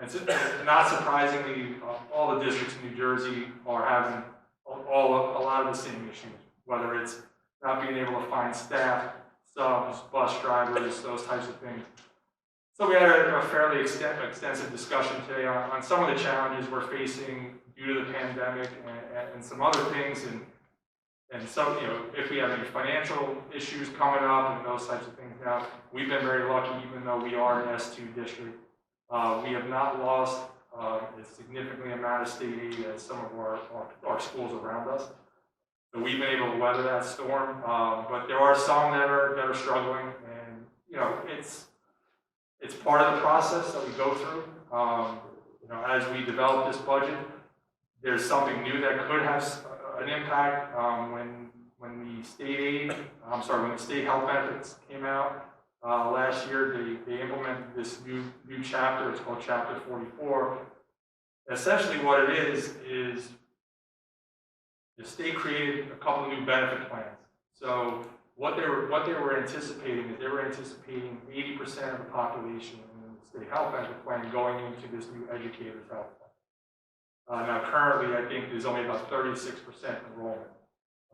And so, not surprisingly, all the districts in New Jersey are having a lot of the same issues, whether it's not being able to find staff, subs, bus drivers, those types of things. So we had a fairly extensive discussion today on some of the challenges we're facing due to the pandemic and some other things, and some, if we have any financial issues coming up and those types of things. Now, we've been very lucky, even though we are an S2 district. We have not lost a significant amount of state aid as some of our schools around us. So we've been able to weather that storm, but there are some that are struggling, and it's part of the process that we go through. As we develop this budget, there's something new that could have an impact. When the state health benefits came out last year, they implemented this new chapter. It's called Chapter 44. Essentially, what it is the state created a couple of new benefit plans. So what they were anticipating is they were anticipating 80% of the population in the state health benefit plan going into this new educator's health plan. Now, currently, I think there's only about 36% enrollment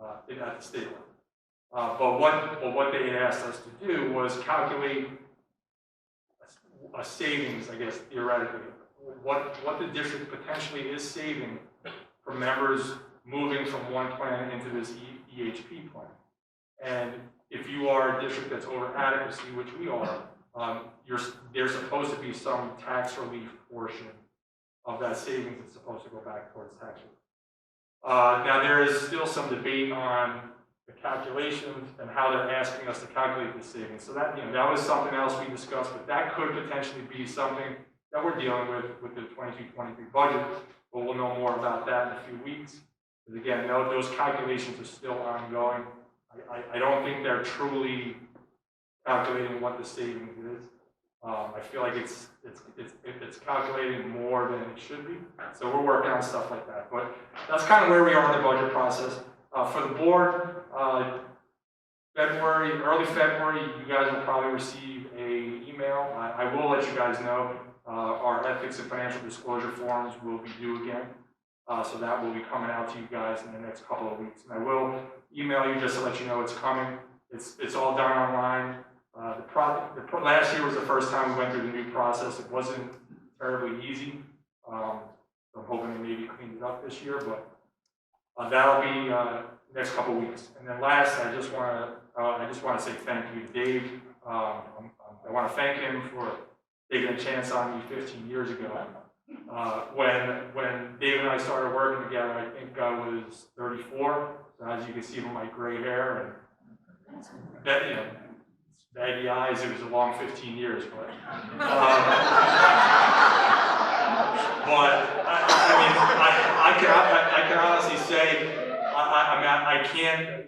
at the state level. But what they had asked us to do was calculate a savings, I guess, theoretically. What the district potentially is saving for members moving from one plan into this EHP plan. And if you are a district that's over adequacy, which we are, there's supposed to be some tax relief portion of that savings that's supposed to go back towards tax relief. Now, there is still some debate on the calculations and how they're asking us to calculate the savings. So that, that was something else we discussed, but that could potentially be something that we're dealing with the 22-23 budget, but we'll know more about that in a few weeks. Because again, those calculations are still ongoing. I don't think they're truly calculating what the savings is. I feel like it's calculating more than it should be. So we're working on stuff like that. But that's kind of where we are in the budget process. For the board, early February, you guys will probably receive an email. I will let you guys know our ethics and financial disclosure forms will be due again. So that will be coming out to you guys in the next couple of weeks. And I will email you just to let you know it's coming. It's all done online. Last year was the first time we went through the new process. It wasn't terribly easy. So I'm hoping to maybe clean it up this year, but that'll be next couple weeks. And then last, I just want to say thank you to Dave. I want to thank him for taking a chance on me 15 years ago. When Dave and I started working together, I think I was 34. So as you can see from my gray hair and baggy eyes, it was a long 15 years. But I can honestly say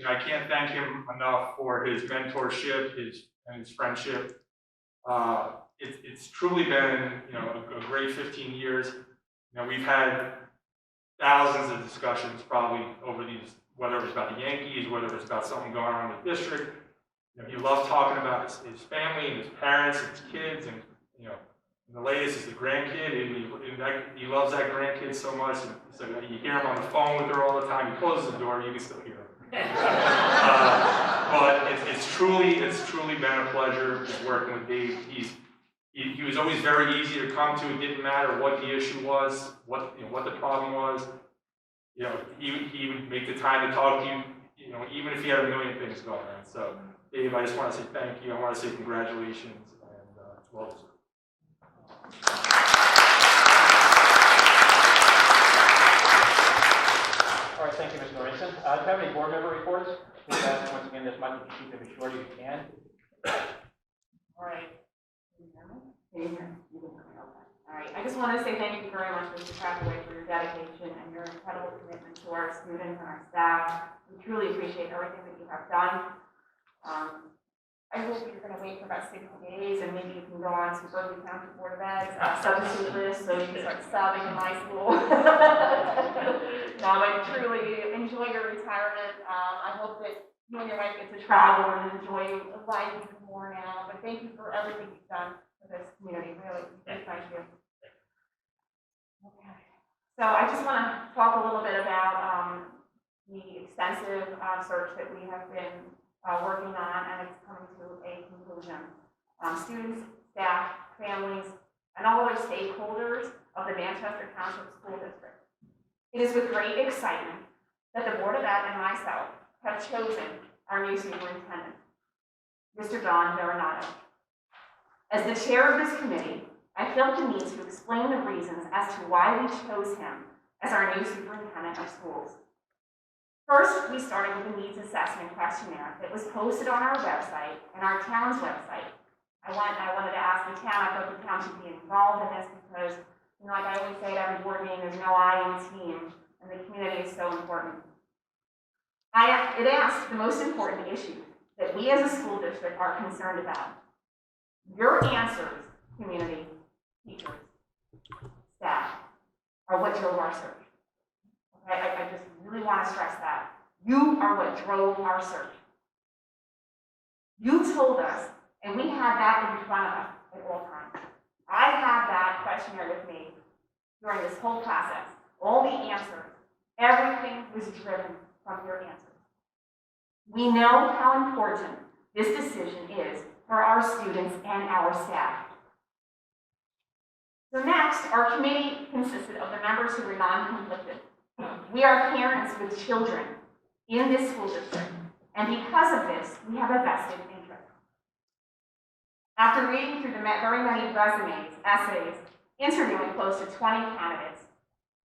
I can't thank him enough for his mentorship, his friendship. It's truly been, a great 15 years. We've had thousands of discussions probably over these, whether it was about the Yankees, whether it was about something going on in the district. He loves talking about his family and his parents and his kids, and the latest is the grandkid. He loves that grandkid so much. And so you hear him on the phone with her all the time. He closes the door, you can still hear him. But it's truly been a pleasure working with Dave. He was always very easy to come to. It didn't matter what the issue was, what the problem was. He would make the time to talk to you. Even if he had a million things going on. So, Dave, I just want to say thank you. I want to say congratulations, and it's well deserved. All right, thank you, Mr. Lorenzen. Do you have any board member reports? Please ask once again this month, keep them as short as you can. All right. All right, I just want to say thank you very much, Mr. Trackaway, for your dedication and your incredible commitment to our students and our staff. We truly appreciate everything that you have done. I hope you're going to wait for about 60 days and maybe you can go on to Berkeley County Board of Ed's substitute list so you can start subbing in my school. No, but truly enjoy your retirement. I hope that you and your wife get to travel and enjoy life even more now. But thank you for everything you've done for this community, really. Thank you. So I just want to talk a little bit about the extensive search that we have been working on, and it's coming to a conclusion. Students, staff, families, and all other stakeholders of the Manchester Township School District. It is with great excitement that the Board of Ed and myself have chosen our new superintendent, Mr. John Veronato. As the chair of this committee, I felt the need to explain the reasons as to why we chose him as our new superintendent of schools. First, we started with a needs assessment questionnaire that was posted on our website and our town's website. I wanted to ask the town, I thought the town should be involved in this because, you know, like I always say at every board meeting, there's no I in team, and the community is so important. It asked the most important issues that we as a school district are concerned about. Your answers, community, teachers, staff, are what drove our search. Okay, I just really want to stress that. You are what drove our search. You told us, and we had that in front of us at all times. I had that questionnaire with me during this whole process. All the answers, everything was driven from your answers. We know how important this decision is for our students and our staff. So next, our committee consisted of the members who were non-conflicted. We are parents with children in this school district, and because of this, we have a vested interest. After reading through the very many resumes, essays, interviewing close to 20 candidates,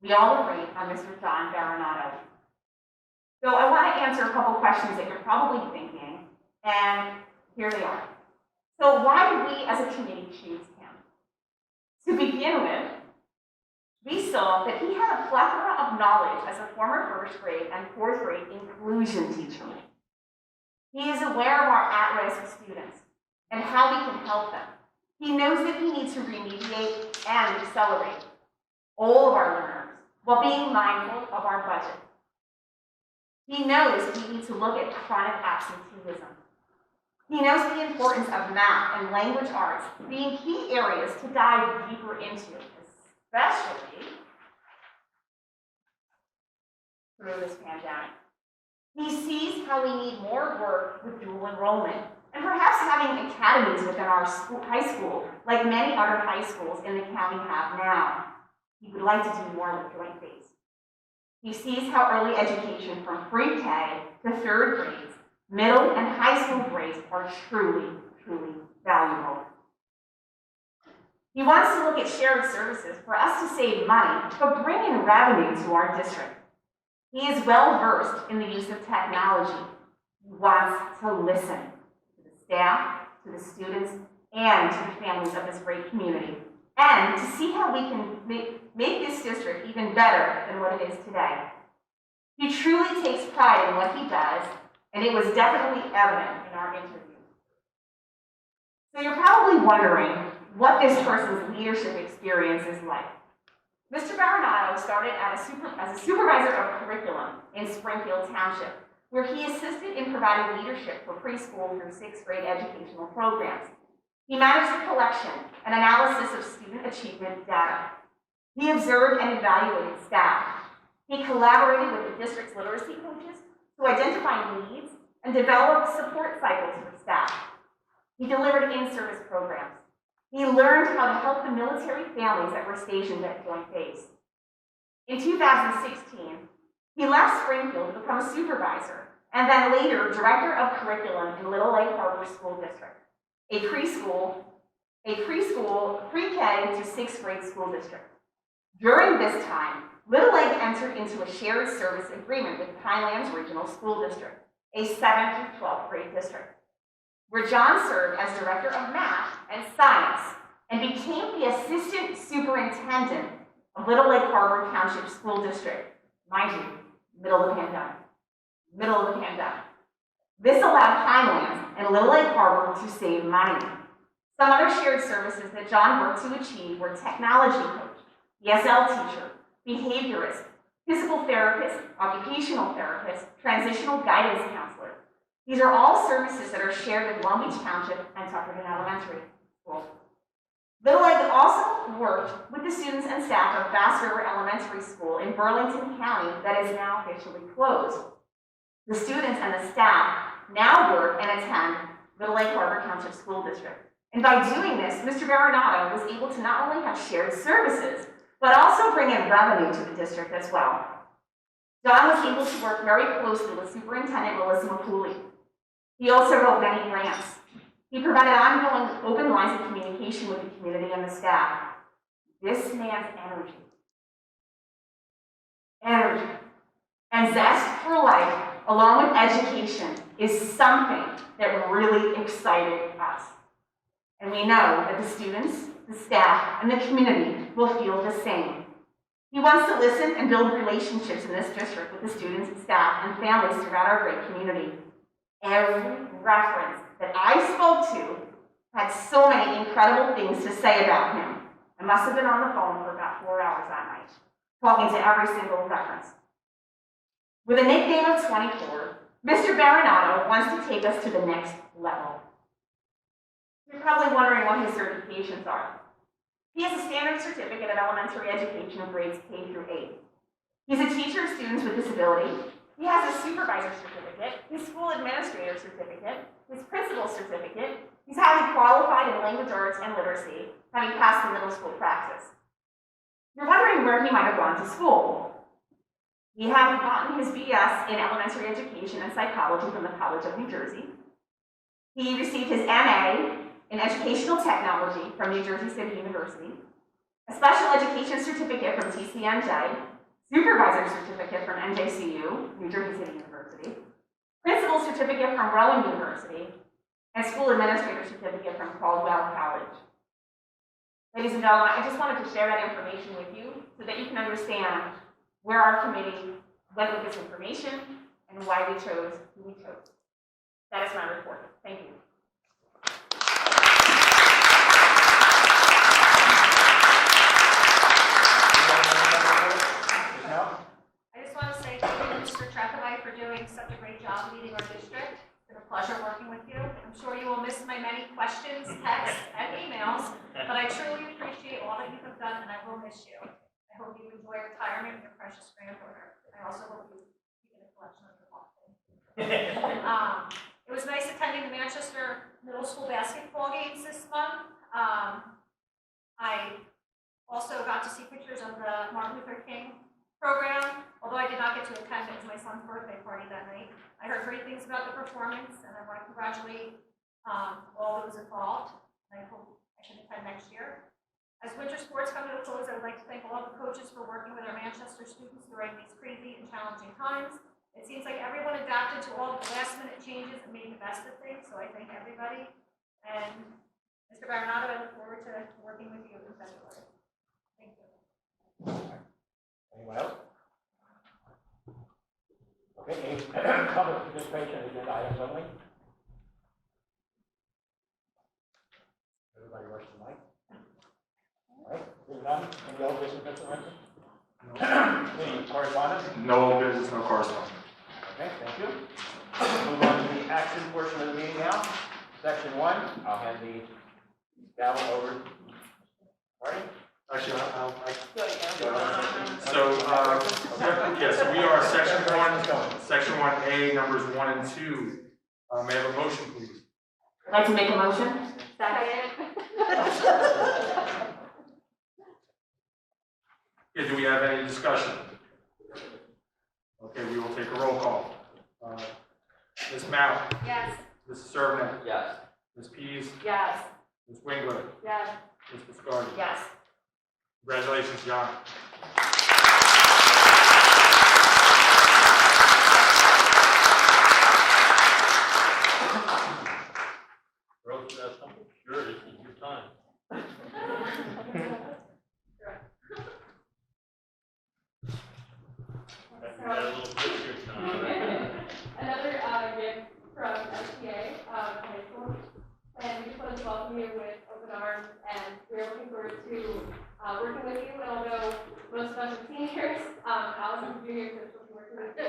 we all agreed on Mr. John Veronato. So I want to answer a couple questions that you're probably thinking, and here they are. So why did we as a committee choose him? To begin with, we saw that he had a plethora of knowledge as a former first grade and fourth grade inclusion teacher. He is aware of our at-risk students and how we can help them. He knows that we need to remediate and accelerate all of our learners while being mindful of our budget. He knows we need to look at chronic absenteeism. He knows the importance of math and language arts being key areas to dive deeper into, especially through this pandemic. He sees how we need more work with dual enrollment and perhaps having academies within our high school, like many other high schools in the county have now. He would like to do more with joint base. He sees how early education from pre-K to third grades, middle and high school grades are truly, truly valuable. He wants to look at shared services for us to save money, but bring in revenue to our district. He is well versed in the use of technology. He wants to listen to the staff, to the students, and to the families of this great community, and to see how we can make this district even better than what it is today. He truly takes pride in what he does, and it was definitely evident in our interview. So you're probably wondering what this person's leadership experience is like. Mr. Veronato started as a supervisor of curriculum in Springfield Township, where he assisted in providing leadership for preschool through sixth grade educational programs. He managed the collection and analysis of student achievement data. He observed and evaluated staff. He collaborated with the district's literacy coaches to identify needs and develop support cycles for staff. He delivered in-service programs. He learned how to help the military families that were stationed at Joint Base. In 2016, he left Springfield to become a supervisor and then later director of curriculum in Little Lake Harbor School District, a preschool, pre-K to sixth grade school district. During this time, Little Lake entered into a shared service agreement with Pinelands Regional School District, a 7th through 12th grade district, where John served as director of math and science and became the assistant superintendent of Little Lake Harbor Township School District. Mind you, middle of the pandemic. This allowed Pinelands and Little Lake Harbor to save money. Some other shared services that John worked to achieve were technology coach, ESL teacher, behaviorist, physical therapist, occupational therapist, transitional guidance counselor. These are all services that are shared with Long Beach Township and Tuckerton Elementary School. Little Egg also worked with the students and staff of Bass River Elementary School in Burlington County that is now officially closed. The students and the staff now work and attend Little Lake Harbor Township School District. And by doing this, Mr. Baronato was able to not only have shared services, but also bring in revenue to the district as well. Don was able to work very closely with Superintendent Melissa McCooley. He also wrote many grants. He provided ongoing open lines of communication with the community and the staff. This man's energy, and zest for life, along with education, is something that really excited us. And we know that the students, the staff, and the community will feel the same. He wants to listen and build relationships in this district with the students, staff, and families throughout our great community. Every reference that I spoke to had so many incredible things to say about him. I must have been on the phone for about 4 hours that night, talking to every single reference. With a nickname of 24, Mr. Baronato wants to take us to the next level. You're probably wondering what his certifications are. He has a standard certificate of elementary education of grades K through 8. He's a teacher of students with disability. He has a supervisor certificate, his school administrator certificate, his principal certificate. He's highly qualified in language arts and literacy, having passed the middle school praxis. You're wondering where he might have gone to school. He had gotten his BS in elementary education and psychology from the College of New Jersey. He received his MA in educational technology from New Jersey City University, a special education certificate from TCMJ, supervisor certificate from NJCU, New Jersey City University, principal certificate from Rowan University, and school administrator certificate from Caldwell College. Ladies and gentlemen, I just wanted to share that information with you so that you can understand where our committee went with this information and why we chose who we chose. That is my report. Thank you. I just want to say thank you, Mr. Trepoway, for doing such a great job leading our district. It's been a pleasure working with you. I'm sure you will miss my many questions, texts, and emails, but I truly appreciate all that you have done, and I will miss you. I hope you enjoy retirement with your precious granddaughter. I also hope you get a collection of your often. It was nice attending the Manchester Middle School basketball games this month. I also got to see pictures of the Martin Luther King program, although I did not get to attend. It was my son's birthday party that night. I heard great things about the performance, and I want to congratulate all those involved. I hope I can attend next year. As winter sports come to a close, I would like to thank all the coaches for working with our Manchester students during these crazy and challenging times. It seems like everyone adapted to all of the last-minute changes and made the best of things, so I thank everybody. And Mr. Baronato, I look forward to working with you in February. Thank you. Anyone else? Okay, any public participation in agenda items only? Everybody rush the mic? All right, moving on. Any old business, Mr. Rankin? Any correspondence? No business, no correspondence. Okay, thank you. Move on to the action portion of the meeting now. Section 1, I'll hand the gavel over. All right. Actually, Go so we are section 1A, numbers 1 and 2. May I have a motion, please? I'd like to make a motion. Yeah, do we have any discussion? Okay, we will take a roll call. Ms. Mallett? Yes. Mrs. Servant? Yes. Ms. Pease? Yes. Ms. Wingler? Yes. Ms. Biscardi? Yes. Congratulations, John. Rose, you have something? Sure, this is your time. You got a little picture time. Another gift from STA High School, and we just wanted to welcome you with open arms, and we're looking forward to working with you. And although most of us are seniors, Allison's junior, so she'll be working with you.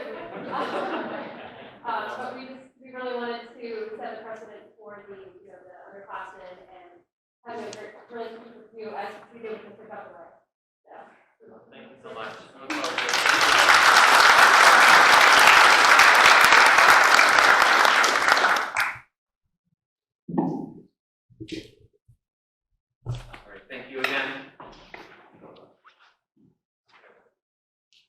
But we really wanted to set the precedent for the underclassmen and have a great relationship with you as we did with Mr. Cutler. So. Thank you so much. I look forward to it. All right, thank you again.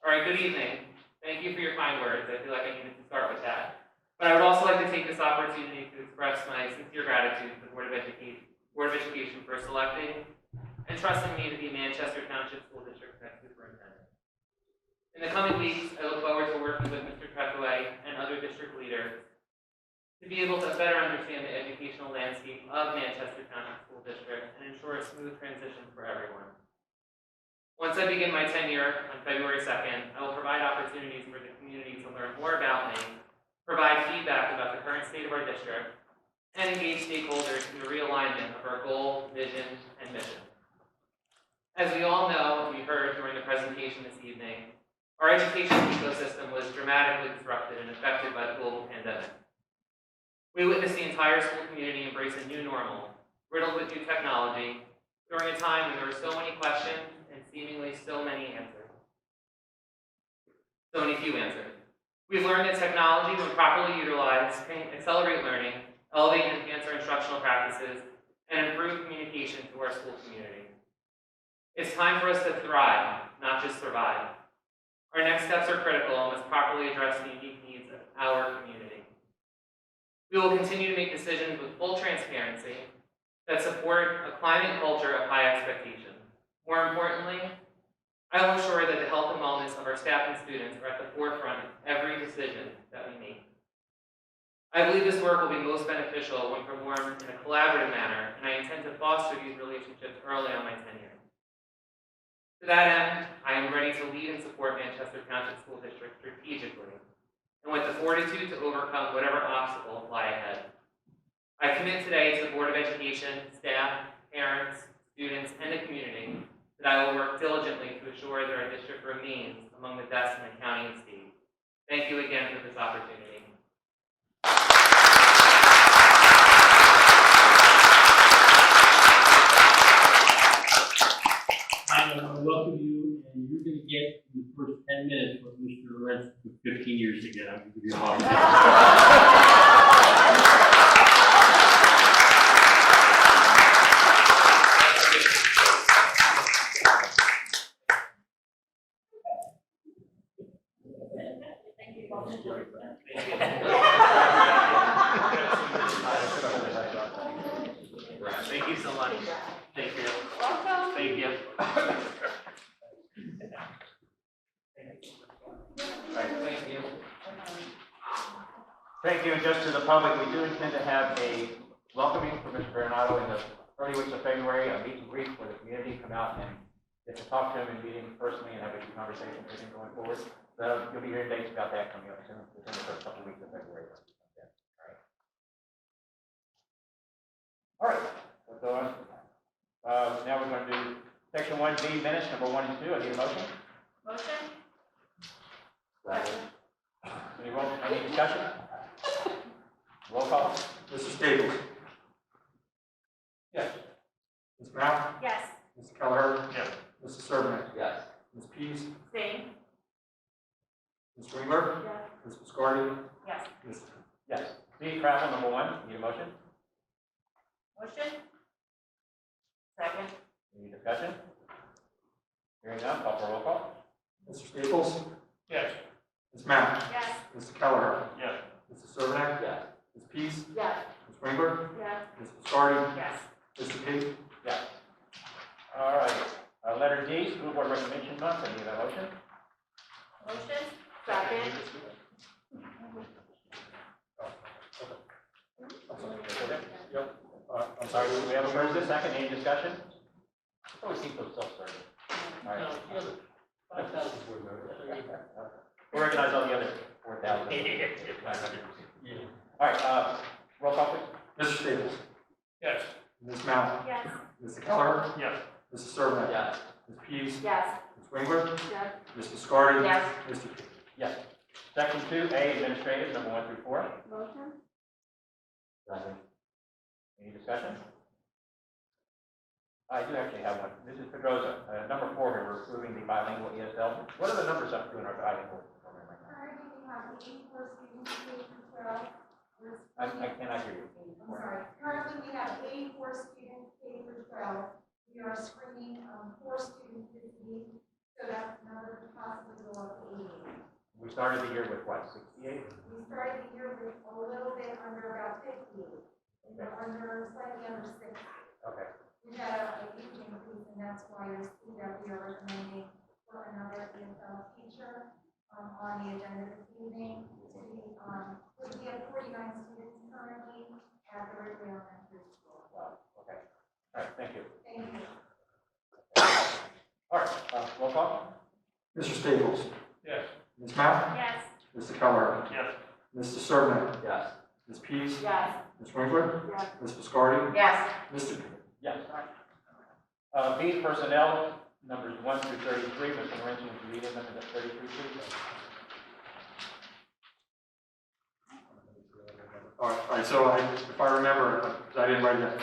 All right, good evening. Thank you for your kind words. I feel like I needed to start with that. But I would also like to take this opportunity to express my sincere gratitude to the Board of Education for selecting and trusting me to be Manchester Township School District's next superintendent. In the coming weeks, I look forward to working with Mr. Trethewey and other district leaders to be able to better understand the educational landscape of Manchester Township School District and ensure a smooth transition for everyone. Once I begin my tenure on February 2nd, I will provide opportunities for the community to learn more about me, provide feedback about the current state of our district, and engage stakeholders in the realignment of our goal, vision, and mission. As we all know, and we heard during the presentation this evening, our education ecosystem was dramatically disrupted and affected by the global pandemic. We witnessed the entire school community embrace a new normal, riddled with new technology, during a time when there were so many questions and seemingly so many answers. So many few answers. We've learned that technology, when properly utilized, can accelerate learning, elevate and enhance our instructional practices, and improve communication to our school community. It's time for us to thrive, not just survive. Our next steps are critical and must properly address the unique needs of our community. We will continue to make decisions with full transparency that support a climate culture of high expectation. More importantly, I will ensure that the health and wellness of our staff and students are at the forefront of every decision that we make. I believe this work will be most beneficial when performed in a collaborative manner, and I intend to foster these relationships early on my tenure. To that end, I am ready to lead and support Manchester Township School District strategically, and with the fortitude to overcome whatever obstacles lie ahead. I commit today to the Board of Education, staff, parents, students, and the community that I will work diligently to assure that our district remains among the best in the county and state. Thank you again for this opportunity. I want to welcome you, and you're going to get in the first 10 minutes what Mr. Lorenz took 15 years to get. I'm going to give you a hug. Thank you so much. Thank you. Welcome. Thank you. Thank you, and just to the public, we do intend to have a welcoming for Mr. Bernardo in the early weeks of February, a meet and greet for the community, come out and get to talk to him and meet him personally and have a good conversation with him going forward. So you'll be hearing dates about that coming up soon, within the first couple of weeks of February. All right, let's go on. Now we're going to do section 1B, minutes, number 1 and 2. I need a motion. Motion? Any discussion? Roll call. Mr. Staples. Yes. Ms. Mount. Yes. Mr. Kelleher. Yes. Mr. Servant. Yes. Ms. Pease. Same. Ms. Ringler. Yes. Ms. Biscardi. Yes. Ms. Yes. B, travel, number 1. Need a motion? Motion? Second. Any discussion? Hearing none, call for roll call. Mr. Staples. Yes. Ms. Mount. Yes. Mr. Kelleher. Yes. Mr. Servant. Yes. Ms. Pease. Yes. Ms. Ringler. Yes. Ms. Biscardi. Yes. Mr. Pate. Yes. All right. Letter D, school board recommendation month. I need a motion. Motion? Second. I'm sorry, do we have a first and second? Any discussion? It always seems so self-serving. All right. 5,000 board members. We'll recognize all the other 4,000. All right, roll call, please. Mr. Staples. Yes. Ms. Mount. Yes. Mr. Kelleher. Yes. Mr. Servant. Yes. Ms. Pease. Yes. Ms. Ringler. Yes. Ms. Biscardi. Yes. Mr. Pate. Yes. Section 2A, administrative, number 1 through 4. Motion? Any discussion? I do actually have one. Mrs. Pedrosa, number 4 here, we're approving the bilingual ESL. What are the numbers up to in our bilingual program right now? Currently, we have 84 students K through 12. I cannot hear you. I'm sorry. Currently, we have 84 students K through 12. We are screening 4 students this week, so that's another possibly go up to 88. We started the year with what, 68? We started the year with a little bit under about 50. And we're slightly under 60. Okay. We've had a huge increase, and that's why you see that we are recommending for another ESL teacher on the agenda this evening. We have 49 students currently at the Ridley Elementary School. Wow, okay. All right, thank you. Thank you. All right, roll call? Mr. Staples? Yes. Ms. Mount? Yes. Mr. Keller? Yes. Mr. Servant? Yes. Ms. Pease? Yes. Ms. Winkler? Yes. Ms. Biscardi? Yes. Mr. P. Yes. B, personnel, numbers 1 through 33. Mr. Lorenzo, would you read in numbers 33, please? All right, so if I remember, I didn't write it down.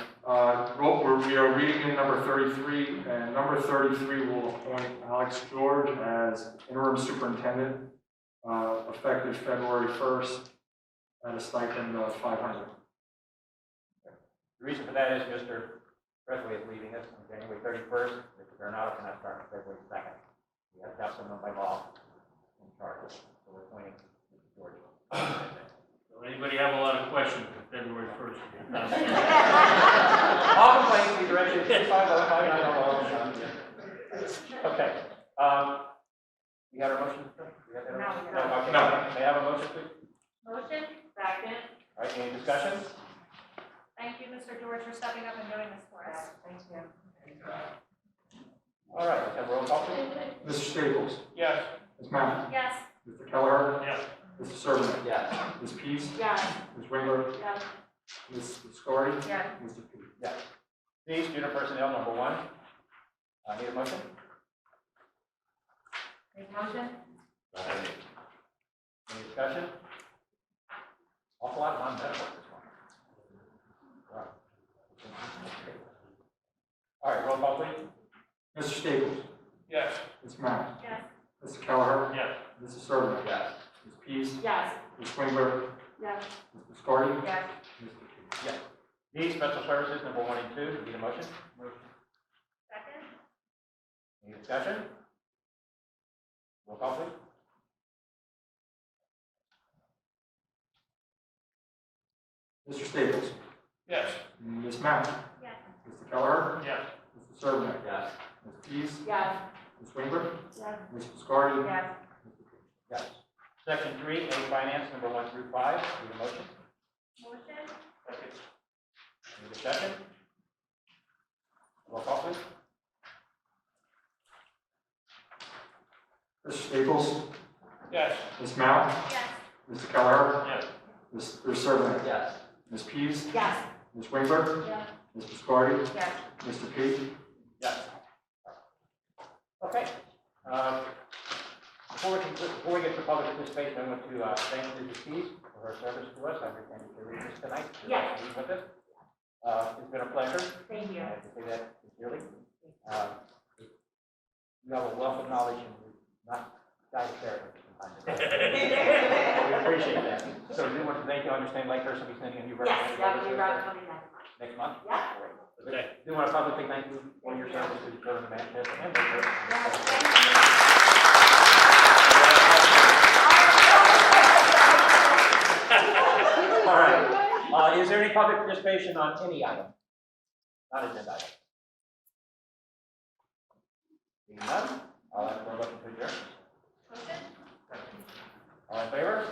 We are reading in number 33, and number 33 will appoint Alex George as interim superintendent, effective February 1st, at a stipend of $500. The reason for that is Mr. Presley is leaving us on January 31st. Mr. Bernardo cannot start on February 2nd. We have to have someone by law in charge. So we're appointing Mr. George. So anybody have a lot of questions for February 1st? All complaints, be directed to 250-5900. Okay. We got our motion? We got that? No. Okay. No. May I have a motion, please? Motion? Second. All right, any discussion? Thank you, Mr. George, for stepping up and doing this for us. Thank you. All right, let's have a roll call, please. Mr. Staples? Yes. Ms. Mount? Yes. Mr. Keller? Yes. Mr. Servant? Yes. Ms. Pease? Yes. Ms. Winkler? Yes. Ms. Biscardi? Yes. Mr. P. Yes. C, student personnel, number 1. Need a motion? Make motion? Any discussion? Awful lot of non-medical this one. All right, roll call, please. Mr. Staples? Yes. Ms. Mount? Yes. Mr. Kelleher? Yes. Mr. Servant? Yes. Ms. Pease? Yes. Ms. Winkler? Yes. Ms. Biscardi? Yes. Mr. P. Yes. D, special services, number 1 and 2. Need a motion? Second? Any discussion? Roll call, please. Mr. Staples? Yes. Ms. Mount? Yes. Mr. Kelleher? Yes. Mr. Servant? Yes. Ms. Pease? Yes. Ms. Winkler? Yes. Ms. Biscardi? Yes. Mr. P. Yes. Section 3, A, finance, number 1 through 5. Need a motion? Motion? Need a second? Roll call, please. Mr. Staples? Yes. Ms. Mount? Yes. Mr. Kelleher? Yes. Mr. Servant? Yes. Ms. Pease? Yes. Ms. Winkler? Yes. Ms. Biscardi? Yes. Mr. P. Yes. Okay. Before we get to public participation, I want to thank Mrs. Pease for her service to us. I understand that you're with us tonight. Yes. Being with us. It's been a pleasure. Thank you. I have to say that sincerely. You have a wealth of knowledge and we're not shy to share it from time to time. We appreciate that. So we do want to thank you. I understand Lakehurst will be sending a new Yes, representative. that will be right for the next one. Next month? Yeah. Okay. Do want to publicly thank you for your service to the children of Manchester and Lakehurst. Yes, thank you. All right. Is there any public participation on any item? Not agenda item. Seeing none, I'll ask for a motion to adjourn. Motion? All in favor?